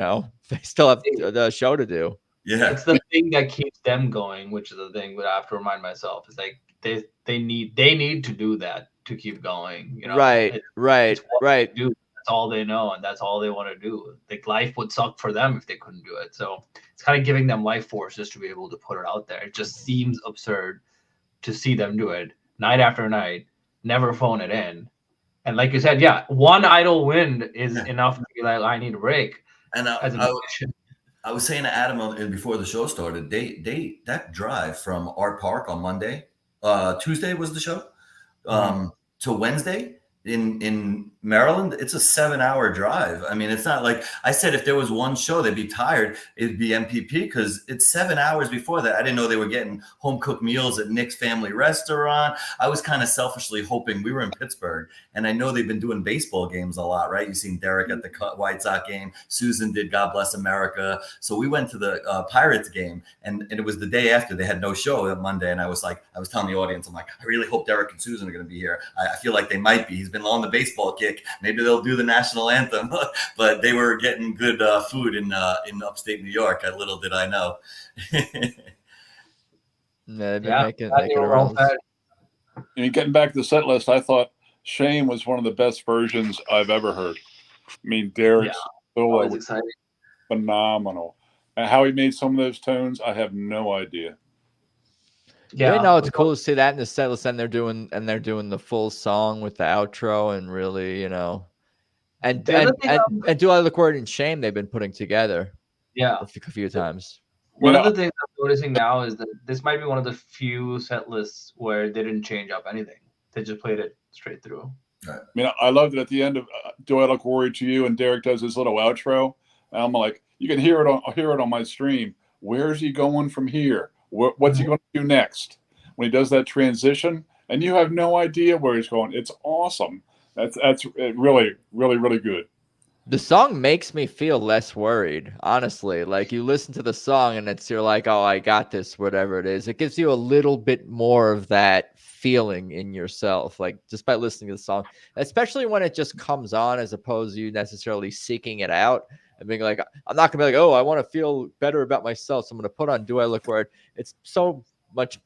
still have the show to do. Yeah. It's the thing that keeps them going, which is the thing that I have to remind myself is like they need to do that to keep going. Right. That's all they know, and that's all they want to do. Like life would suck for them if they couldn't do it. So it's kind of giving them life force just to be able to put it out there. It just seems absurd to see them do it night after night, never phone it in. And like you said, one Idle Wind is enough to be like, I need a break. And I was saying to Adam before the show started, that drive from Art Park on Monday, Tuesday was the show, to Wednesday in Maryland, it's a 7-hour drive. I mean, it's not like I said, if there was one show, they'd be tired. It'd be MPP because it's 7 hours before that. I didn't know they were getting home cooked meals at Nick's Family Restaurant. I was kind of selfishly hoping we were in Pittsburgh, and I know they've been doing baseball games a lot, right? You've seen Derek at the White Sox game. Susan did God Bless America. So we went to the Pirates game, and it was the day after they had no show on Monday. And I was telling the audience, I'm like, I really hope Derek and Susan are going to be here. I feel like they might be. He's been on the baseball kick. Maybe they'll do the national anthem, but they were getting good food in upstate New York. Little did I know. Make it around. And getting back to the set list, I thought Shane was one of the best versions I've ever heard. I mean, Derek's solo always was exciting. phenomenal. And how he made some of those tones, I have no idea. Yeah, no, it's cool to see that in the set list, and they're doing the full song with the outro, and really, and The other thing, Do I Look Worried and Shame they've been putting together, yeah, a few times. One of the things I'm noticing now is that this might be one of the few set lists where they didn't change up anything; they just played it straight through. I mean, I loved it at the end of "Do I Look Worried to You," and Derek does his little outro, and I'm like, you can hear it on my stream. Where is he going from here? What's he going to do next? When he does that transition, and you have no idea where he's going. It's awesome. That's really, really, really good. The song makes me feel less worried, honestly. Like, you listen to the song and you're like, oh, I got this, whatever it is. It gives you a little bit more of that feeling in yourself, like just by listening to the song, especially when it just comes on, as opposed to you necessarily seeking it out and being like, I'm not gonna be like, oh, I want to feel better about myself, so I'm gonna put on Do I Look Worried. It's so much,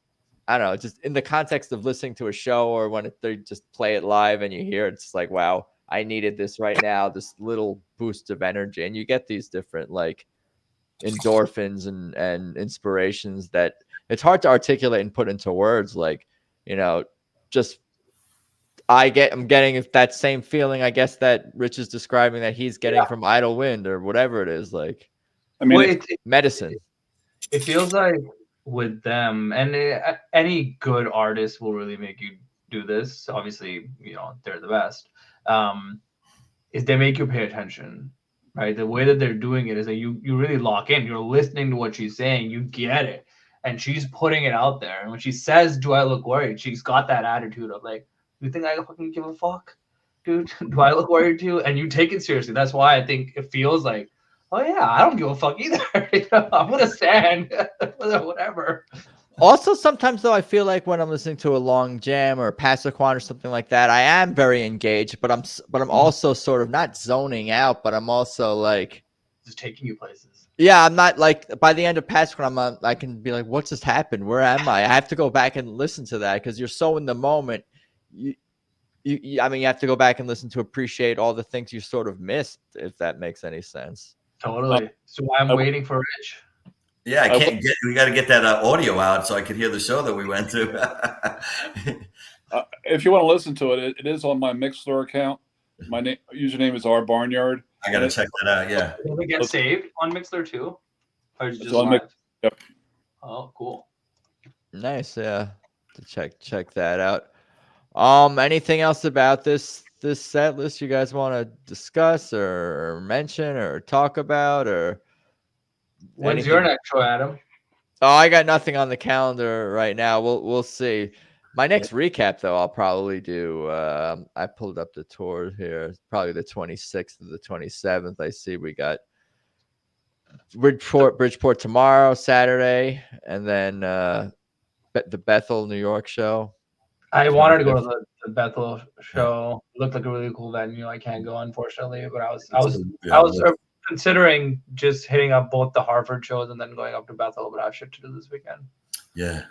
I don't know, just in the context of listening to a show, or when they just play it live and you hear it, it's like, wow, I needed this right now, this little boost of energy. And you get these different like endorphins and inspirations that it's hard to articulate and put into words. Like, just I'm getting that same feeling, I guess, that Rich is describing that he's getting from Idle Wind or whatever it is. Like, I mean, medicine. It feels like with them, and any good artist will really make you do this. Obviously, they're the best. Is they make you pay attention, right? The way that they're doing it is that you really lock in. You're listening to what she's saying. You get it. And she's putting it out there. And when she says, do I look worried? She's got that attitude of like, you think I fucking give a fuck? Dude, do I look worried too? And you take it seriously. That's why I think it feels like, oh yeah, I don't give a fuck either. I'm going to stand whatever. Also, sometimes though, I feel like when I'm listening to a long jam or a Passaquan or something like that, I am very engaged, but I'm also sort of not zoning out, but I'm also like just taking you places. Yeah, I'm not like by the end of Passaquan, I can be like, what just happened? Where am I? I have to go back and listen to that because you're so in the moment. I mean, you have to go back and listen to appreciate all the things you sort of missed, if that makes any sense. Totally. So I'm waiting for Rich. Yeah, we got to get that audio out so I could hear the show that we went to. If you want to listen to it, it is on my Mixler account. My username is rbarnyard. I got to check that out. Yeah. Does it get saved on Mixler too? Or is it just Yep. Oh, cool. Nice. Yeah. To check that out. Anything else about this set list you guys want to discuss or mention or talk about, or when's your next show, Adam? Oh, I got nothing on the calendar right now. We'll see. My next recap, though, I'll probably do. I pulled up the tour here. Probably the 26th or the 27th. I see we got Bridgeport tomorrow, Saturday, and then the Bethel, New York show. I wanted to go to the Bethel show. It looked like a really cool venue. I can't go, unfortunately, but I was considering just hitting up both the Hartford shows and then going up to Bethel, but I have shit to do this weekend. Yeah.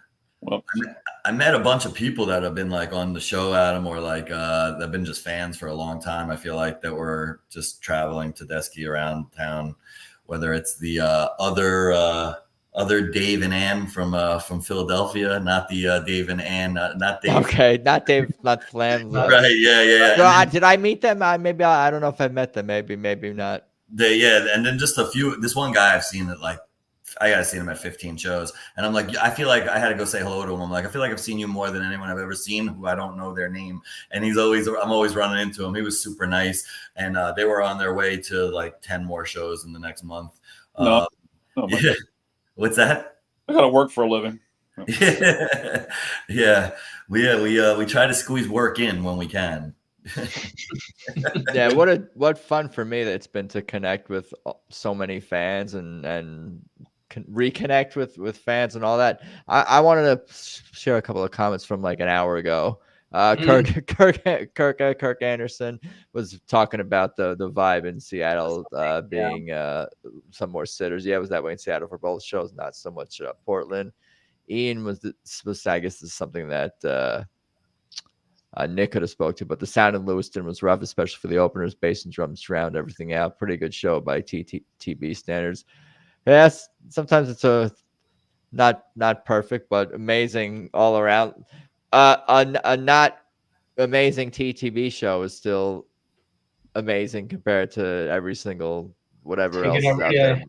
Well, I met a bunch of people that have been like on the show, Adam, or like they've been just fans for a long time. I feel like that were just traveling Tedeschi around town, whether it's the other Dave and Ann from Philadelphia, not the Dave and Ann, not Dave. Okay, not Dave, not Flam. Right? Yeah. So, did I meet them? Maybe I don't know if I met them. Maybe not. And then just a few. This one guy I've seen that like. I gotta see him at 15 shows, and I'm like, I feel like I had to go say hello to him. I'm like, I feel like I've seen you more than anyone I've ever seen who I don't know their name. And I'm always running into him. He was super nice, and they were on their way to like 10 more shows in the next month. Yeah. What's that? I gotta work for a living. Yeah. We try to squeeze work in when we can. Yeah, what fun for me that it's been to connect with so many fans and reconnect with fans and all that. I wanted to share a couple of comments from like an hour ago. Kirk Anderson was talking about the vibe in Seattle being some more sitters. Yeah, it was that way in Seattle for both shows, not so much Portland. Ian was I guess this is something that Nick could have spoke to, but the sound in Lewiston was rough, especially for the openers. Bass and drums drowned everything out. Pretty good show by TB standards. Yes, sometimes it's not perfect, but amazing all around. A not amazing TTB show is still amazing compared to every single whatever Take else it is every out day. there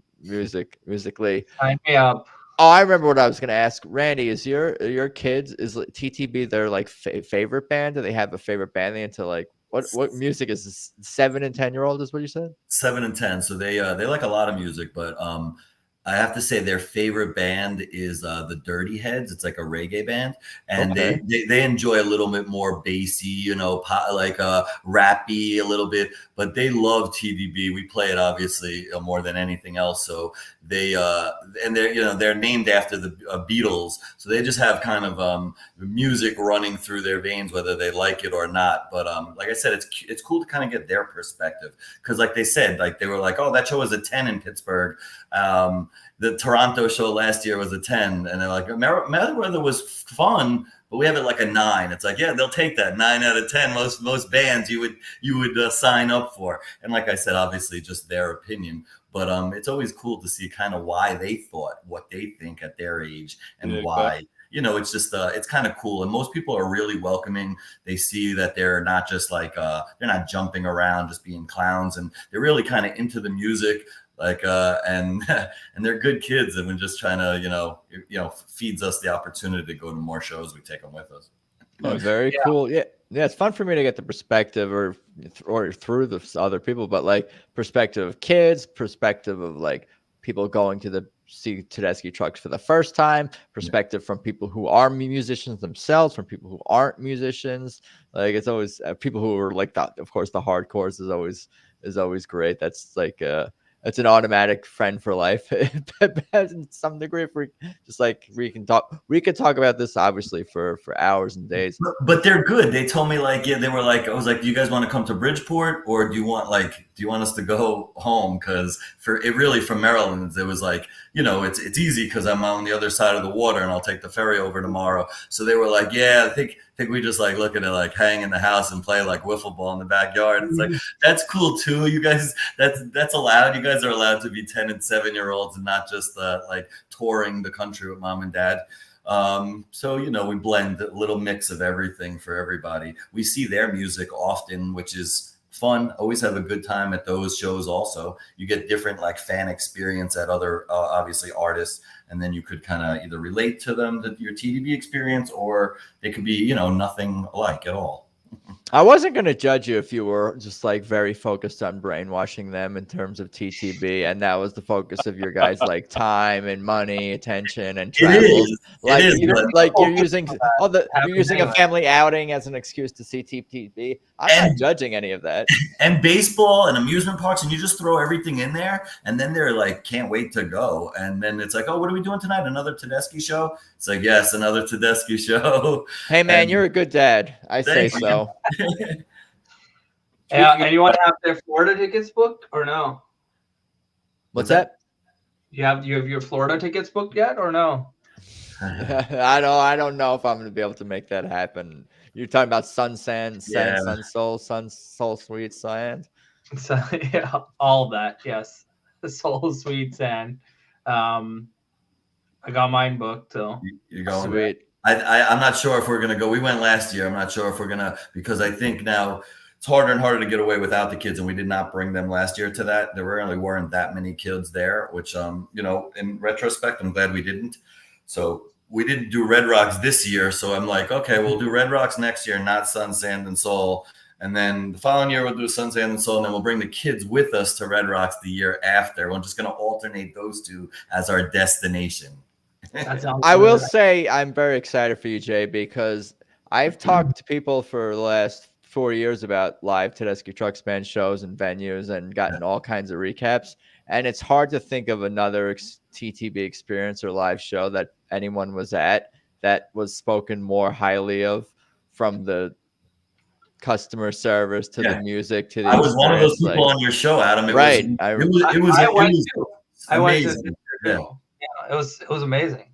musically. Sign me up. Oh, I remember what I was going to ask. Randy, is your kids, is TTB their like favorite band? Do they have a favorite band they into? Like what music is this? 7 and 10-year-old is what you said? 7 and 10. So they like a lot of music, but I have to say their favorite band is the Dirty Heads. It's like a reggae band, and Okay. they enjoy a little bit more bassy, you know, like rappy a little bit. But they love TDB. We play it obviously more than anything else. So they and they're named after the Beatles. So they just have kind of music running through their veins, whether they like it or not. But like I said, it's cool to kind of get their perspective, because like they said, like they were like, oh, that show was a 10 in Pittsburgh. The Toronto show last year was a 10, and they're like, Merriweather was fun, but we have it like a 9. It's like, yeah, they'll take that 9 out of 10. Most bands you would sign up for. And like I said, obviously just their opinion, but it's always cool to see kind of why they thought what they think at their age, and why. You know, it's just it's kind of cool, and most people are really welcoming. They see that they're not just like they're not jumping around just being clowns, and they're really kind of into the music. Like and they're good kids, and we're just trying to feeds us the opportunity to go to more shows. We take them with us. Oh, very cool. Yeah, it's fun for me to get the perspective or through the other people, but like perspective of kids, perspective of like people going to see Tedeschi trucks for the first time, perspective from people who are musicians themselves, from people who aren't musicians. Like it's always people who are like that. Of course, the hardcores is always great. That's like it's an automatic friend for life in some degree. If we could talk about this obviously for hours and days. But they're good. They told me like, yeah, they were like, I was like, do you guys want to come to Bridgeport, or do you want us to go home? Because from Maryland, it was like, it's easy because I'm on the other side of the water and I'll take the ferry over tomorrow. So they were like, yeah, I think we just like looking at like hang in the house and play like wiffle ball in the backyard. It's like, that's cool too. You guys, that's allowed. You guys are allowed to be 10 and 7-year-olds and not just like touring the country with mom and dad. So we blend a little mix of everything for everybody. We see their music often, which is fun. Always have a good time at those shows. Also, you get different like fan experience at other obviously artists, and then you could kind of either relate to them, your TDB experience, or they could be nothing alike at all. I wasn't going to judge you if you were just like very focused on brainwashing them in terms of TTB, and that was the focus of your guys' like time and money, attention, and travel. You're using a family outing as an excuse to see TTB. I'm not judging any of that. And baseball and amusement parks, and you just throw everything in there, and then they're like, can't wait to go. And then it's like, oh, what are we doing tonight? Another Tedeschi show? It's like, yes, another Tedeschi show. Hey man, you're a good dad. I say so. And you want to have their Florida tickets booked or no? What's that? You have your Florida tickets booked yet or no? I don't know if I'm going to be able to make that happen. You're talking about Sun Soul Sweet Sand. So yeah, all of that. Yes, the Soul Sweet Sand. I got mine booked till. You're going. Sweet. I'm not sure if we're going to go. We went last year. I'm not sure if we're going to, because I think now it's harder and harder to get away without the kids. And we did not bring them last year to that. There really weren't that many kids there, which, in retrospect, I'm glad we didn't. So we didn't do Red Rocks this year. So I'm like, okay, we'll do Red Rocks next year, not Sun, Sand, and Soul. And then the following year we'll do Sun, Sand, and Soul. And then we'll bring the kids with us to Red Rocks the year after. We're just going to alternate those two as our destination. I will say I'm very excited for you, Jay, because I've talked to people for the last 4 years about live Tedeschi Trucks Band shows and venues and gotten all kinds of recaps. And it's hard to think of another TTB experience or live show that anyone was at that was spoken more highly of, from the customer service to the music to the I was one of those people on your show, Adam. I went to. Yeah, it was amazing.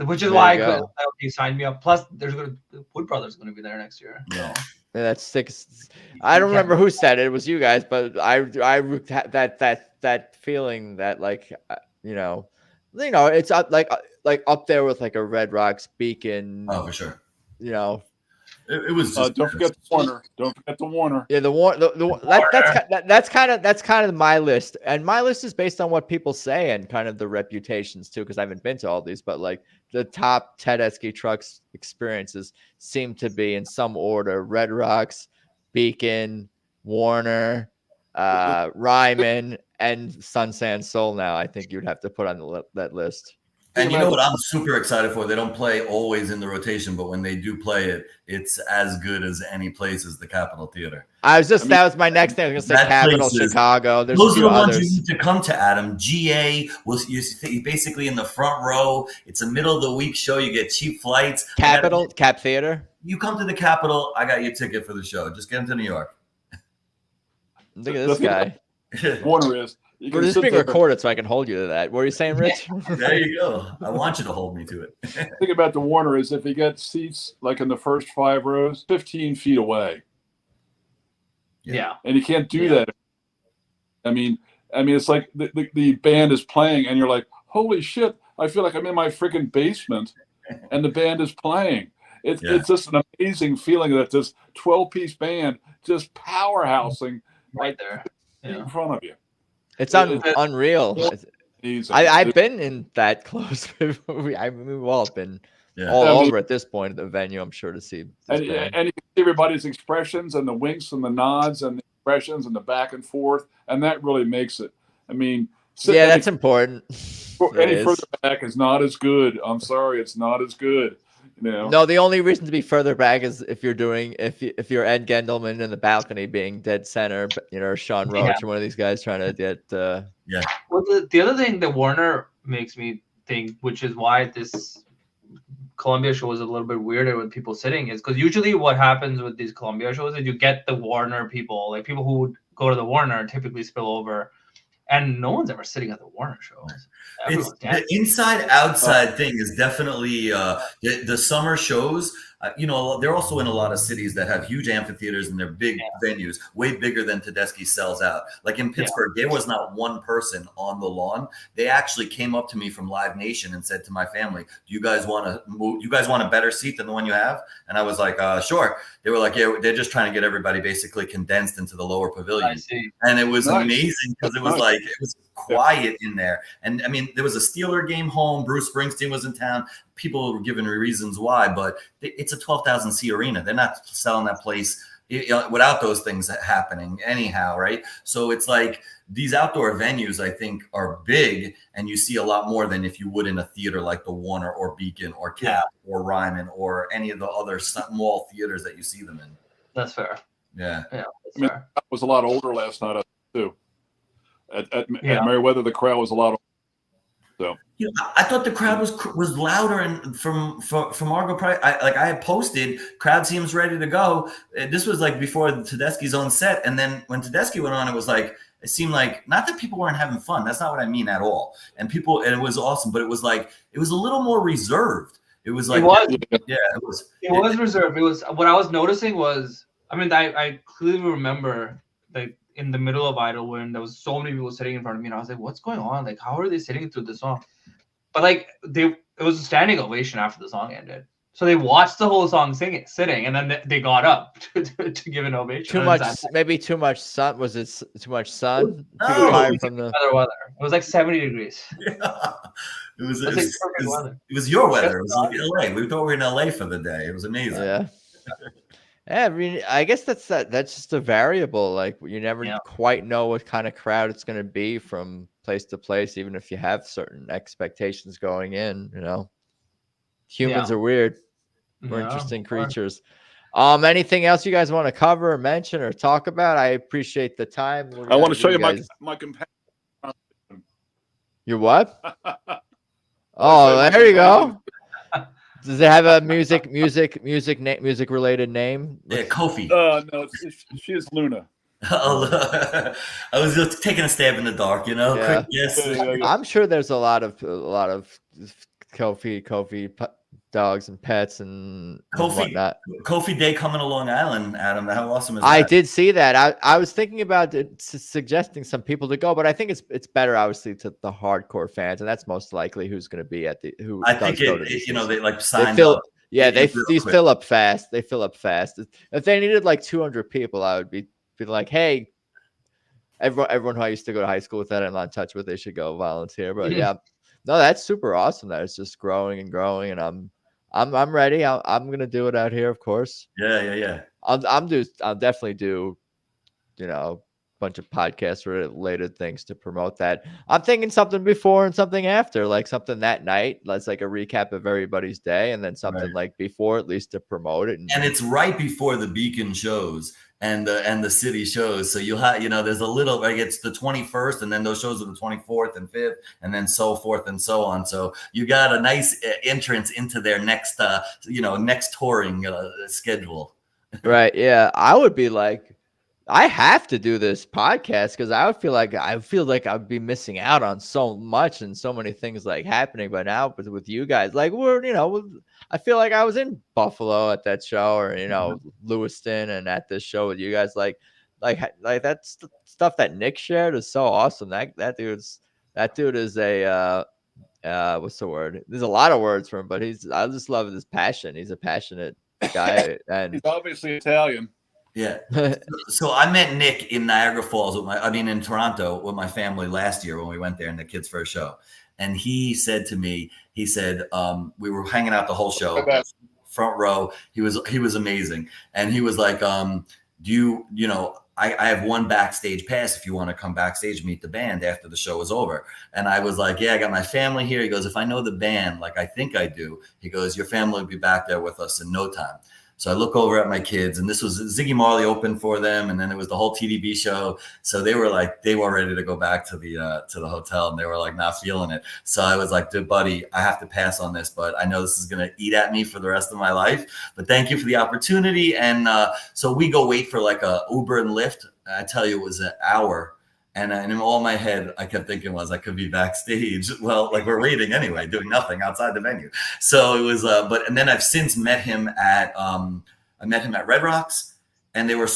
which is There why you go. he signed me up. Plus, the Wood Brothers going to be there next year. Yeah. Yeah, that's 6. I don't remember who said it. It was you guys, but I that feeling that like it's up like up there with like a Red Rocks Beacon. Oh, for sure. You know, it was just. Don't forget the Warner. Don't forget the Warner. Yeah, that's kind of my list, and my list is based on what people say and kind of the reputations too, because I haven't been to all these, but like the top Tedeschi trucks experiences seem to be in some order: Red Rocks, Beacon, Warner, Ryman, and Sun Sand Soul. Now, I think you'd have to put on that list. And you know what I'm super excited for? They don't play always in the rotation, but when they do play it, it's as good as any place as the Capitol Theater. That was my next thing. I was going to say Capitol, Chicago. There's those a are few the ones others. you need to come to, Adam. GA was basically in the front row. It's a middle of the week show. You get cheap flights. Capitol, Cap Theater. You come to the Capitol, I got your ticket for the show. Just get them to New York. Look at this guy. Warner is. We're just being recorded, so I can hold you to that. What are you saying, Rich? There you go. I want you to hold me to it. The thing about the Warner is if you get seats like in the first 5 rows, 15 feet away. Yeah. And you can't do that. I mean, it's like the band is playing, and you're like, holy shit! I feel like I'm in my freaking basement, and the band is playing. It's just an amazing feeling that this 12-piece band just powerhousing right there in front of you. It's unreal. I've been in that close. We've all been over at this point at the venue, I'm sure, to see. And you can see everybody's expressions and the winks and the nods and the expressions and the back and forth, and that really makes it. I mean, that's important. Any further back is not as good. I'm sorry, it's not as good. You know? No, the only reason to be further back is if you're Ed Gendelman in the balcony being dead center, or Sean Roach or one of these guys trying to get. Well, the other thing that Warner makes me think, which is why this Columbia show is a little bit weirder with people sitting, is because usually what happens with these Columbia shows is you get the Warner people, like people who would go to the Warner typically spill over. And no one's ever sitting at the Warner shows. The inside-outside thing is definitely the summer shows. They're also in a lot of cities that have huge amphitheaters and they're big venues, way bigger than Tedeschi sells out. Like in Pittsburgh, there was not one person on the lawn. They actually came up to me from Live Nation and said to my family, "Do you guys want to move? You guys want a better seat than the one you have?" And I was like, "Sure." They were like, "Yeah, they're just trying to get everybody basically condensed into the lower pavilion." And it was amazing because it was like it was quiet in there. And I mean, there was a Steeler game home. Bruce Springsteen was in town. People were giving reasons why, but it's a 12,000 seat arena. They're not selling that place without those things happening anyhow, right? So it's like these outdoor venues, I think, are big, and you see a lot more than if you would in a theater like the Warner or Beacon or Cap or Ryman or any of the other small theaters that you see them in. That's fair. Yeah. I mean, I was a lot older last night too. At Merriweather, the crowd was a lot older. So I thought the crowd was louder, and from Argo Pride, I had posted, crowd seems ready to go. This was like before Tedeschi's own set, and then when Tedeschi went on, it seemed like not that people weren't having fun. That's not what I mean at all. And it was awesome, but it was a little more reserved. It was like it was reserved. It was what I was noticing was, I mean, I clearly remember like in the middle of Idlewind, there was so many people sitting in front of me, and I was like, "What's going on? Like, how are they sitting through the song?" But like, it was a standing ovation after the song ended. So they watched the whole song sitting, and then they got up to give an ovation. Maybe too much sun. Was it too much sun? From the weather. It was like 70 degrees. Yeah. It was your weather. It was like LA. We thought we were in LA for the day. It was amazing. Yeah. Yeah, I mean, I guess that's just a variable. Like, you never quite know what kind of crowd it's going to be from place to place, even if you have certain expectations going in. Humans are weird. We're interesting creatures. Anything else you guys want to cover or mention or talk about? I appreciate the time. I want to show you my companion. Your what? Oh, there you go. Does it have a music related name? Yeah, Kofi. No, she is Luna. I was just taking a stab in the dark, Yeah. Quick, yes. I'm sure there's a lot of Kofi dogs and pets and Kofi, whatnot. Kofi Day coming to Long Island, Adam. How awesome is that? I did see that. I was thinking about suggesting some people to go, but I think it's better, obviously, to the hardcore fans, and that's most likely who's going to be at the who. I think they like signed fill, up. Yeah, these fill up fast. They fill up fast. If they needed like 200 people, I would be like, hey, everyone who I used to go to high school with that I'm not in touch with, they should go volunteer. But yeah, no, that's super awesome. That it's just growing and growing, and I'm ready. I'm gonna do it out here, of course. Yeah. I'll definitely do, a bunch of podcast related things to promote that. I'm thinking something before and something after, like something that night. Let's like a recap of everybody's day, and then something like before, at least to promote it. And it's right before the Beacon shows and the city shows. So you'll have, there's a little, like it's the 21st, and then those shows are the 24th and 5th, and then so forth and so on. So you got a nice entrance into their next, next touring schedule. Right. Yeah. I would be like, I have to do this podcast because I feel like I'd be missing out on so much and so many things like happening. But now with you guys, like I feel like I was in Buffalo at that show, or Lewiston, and at this show with you guys. Like that's stuff that Nick shared is so awesome. That dude is a what's the word? There's a lot of words for him, but I just love his passion. He's a passionate guy, and he's obviously Italian. Yeah. So I met Nick in Niagara Falls in Toronto with my family last year when we went there in the kids' first show. And he said to me, we were hanging out the whole show, front row. He was amazing. And he was like, I have one backstage pass if you want to come backstage, meet the band after the show is over. And I was like, yeah, I got my family here. He goes, if I know the band, like I think I do, he goes, your family will be back there with us in no time. So I look over at my kids, and this was Ziggy Marley opened for them, and then it was the whole TDB show. So they were ready to go back to the hotel, and they were like not feeling it. So I was like, dude, buddy, I have to pass on this, but I know this is gonna eat at me for the rest of my life. But thank you for the opportunity. And so we go wait for like a Uber and Lyft. I tell you, it was an hour. And in all my head, I kept thinking I could be backstage. Well, like we're waiting anyway, doing nothing outside the venue. So it was, and then I've since met him at Red Rocks, and he was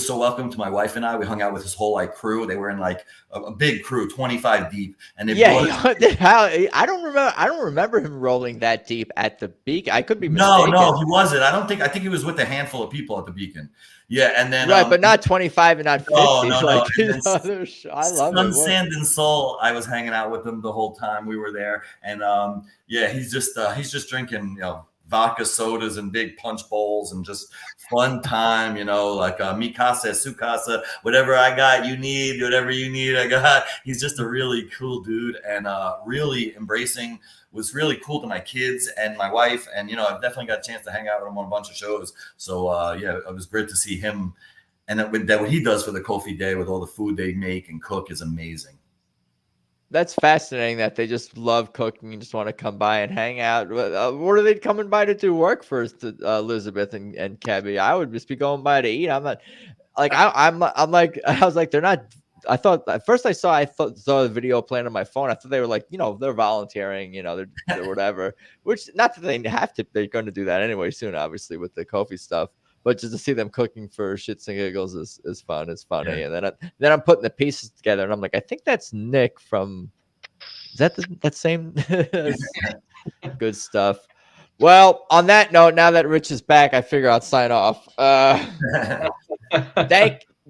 so welcome to my wife and I. We hung out with his whole crew. They were in like a big crew, 25 deep. And I don't remember him rolling that deep at the Beacon. I could be mistaken. No, he wasn't. I think he was with a handful of people at the Beacon. Yeah, and then but not 25 and not 50. No. I love it. Sand and Soul. I was hanging out with him the whole time we were there, and he's just drinking vodka sodas and big punch bowls and just fun time, mi casa, su casa, whatever I got, you need, whatever you need, I got. He's just a really cool dude, and really embracing. Was really cool to my kids and my wife, and I've definitely got a chance to hang out with him on a bunch of shows. So it was great to see him, and that what he does for the Kofi Day with all the food they make and cook is amazing. That's fascinating that they just love cooking and just want to come by and hang out. What are they coming by to do work first, Elizabeth and Kebby? I would just be going by to eat. I'm not like I was like they're not. I thought at first I saw the video playing on my phone. I thought they were like, they're volunteering, they're whatever, which not that they have to, they're going to do that anyway soon, obviously with the Kofi stuff, but just to see them cooking for shits and giggles is fun. It's funny. Yeah. And then I'm putting the pieces together and I'm like, I think that's Nick from, is that that same good stuff. Well, on that note, now that Rich is back, I figure I'll sign off.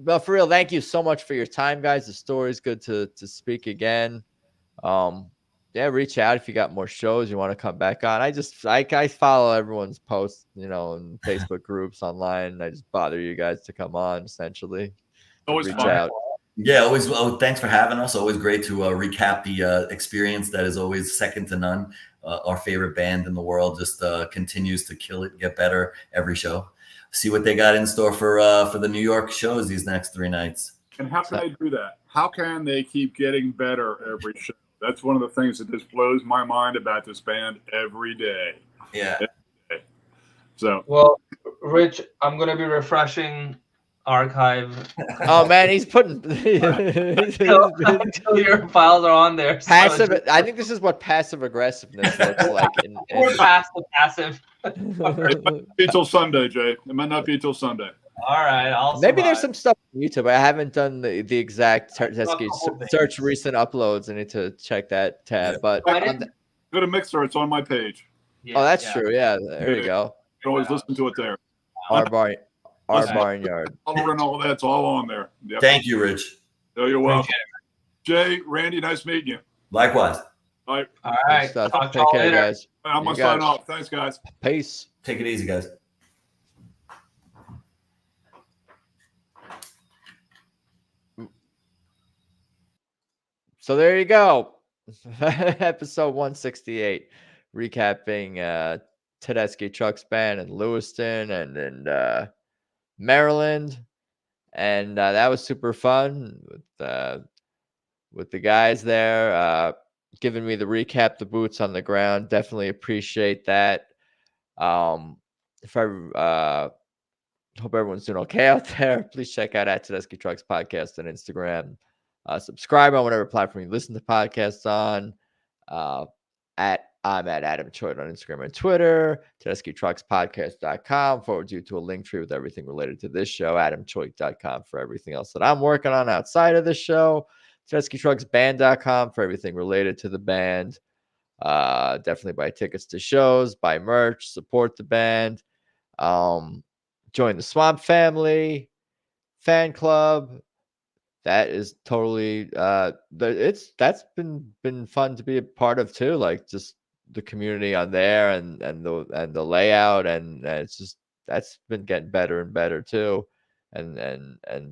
But for real, thank you so much for your time, guys. The story's good to speak again. Reach out if you got more shows you want to come back on. I follow everyone's posts, in Facebook groups online. I just bother you guys to come on, essentially. Always reach out. Yeah, always. Oh, thanks for having us. Always great to recap the experience that is always second to none. Our favorite band in the world just continues to kill it, get better every show. See what they got in store for the New York shows these next 3 nights. And how can they do that? How can they keep getting better every show? That's one of the things that just blows my mind about this band every day. Yeah. So well, Rich, I'm gonna be refreshing archive. Oh man, he's putting until your files are on there. passive. I think this is what passive aggressiveness looks like. Or passive. Be till Sunday, Jay. It might not be till Sunday. All right, Maybe there's some stuff on YouTube. I haven't done the exact Tedeschi couple search recent uploads. I need to check that tab. But Go to Mixer. It's on my page. oh, that's true. Yeah, there you go. You can always listen to it there. Our barnyard. And all that's all on there. Yep. Thank you, Rich. Oh, you're welcome. Jay, Randy, nice meeting you. Likewise. All right. All right. Take care, guys. I'm going to sign off. Thanks, guys. Peace. Take it easy, guys. So there you go. Episode 168. Recapping Tedeschi Trucks Band in Lewiston and Maryland. And that was super fun with the guys there giving me the recap, the boots on the ground. Definitely appreciate that. If I hope everyone's doing okay out there. Please check out at Tedeschi Trucks Podcast on Instagram. Subscribe on whatever platform you listen to podcasts on. I'm at Adam Choid on Instagram and Twitter. TedeschiTrucksPodcast.com forwards you to a link tree with everything related to this show. AdamChoid.com for everything else that I'm working on outside of this show. TedeschiTrucksBand.com for everything related to the band. Definitely buy tickets to shows, buy merch, support the band. Join the Swamp Family fan club. That is totally that's been fun to be a part of too. Like just the community on there and the layout and it's just that's been getting better and better too, and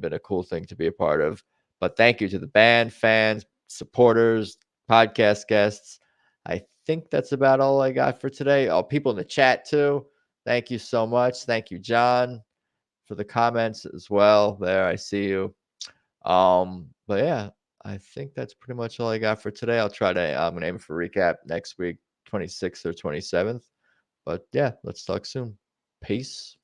been a cool thing to be a part of. But thank you to the band, fans, supporters, podcast guests. I think that's about all I got for today. Oh, people in the chat too. Thank you so much. Thank you, John, for the comments as well. There, I see you. But yeah, I think that's pretty much all I got for today. I'm gonna aim for recap next week, 26th or 27th. But yeah, let's talk soon. Peace.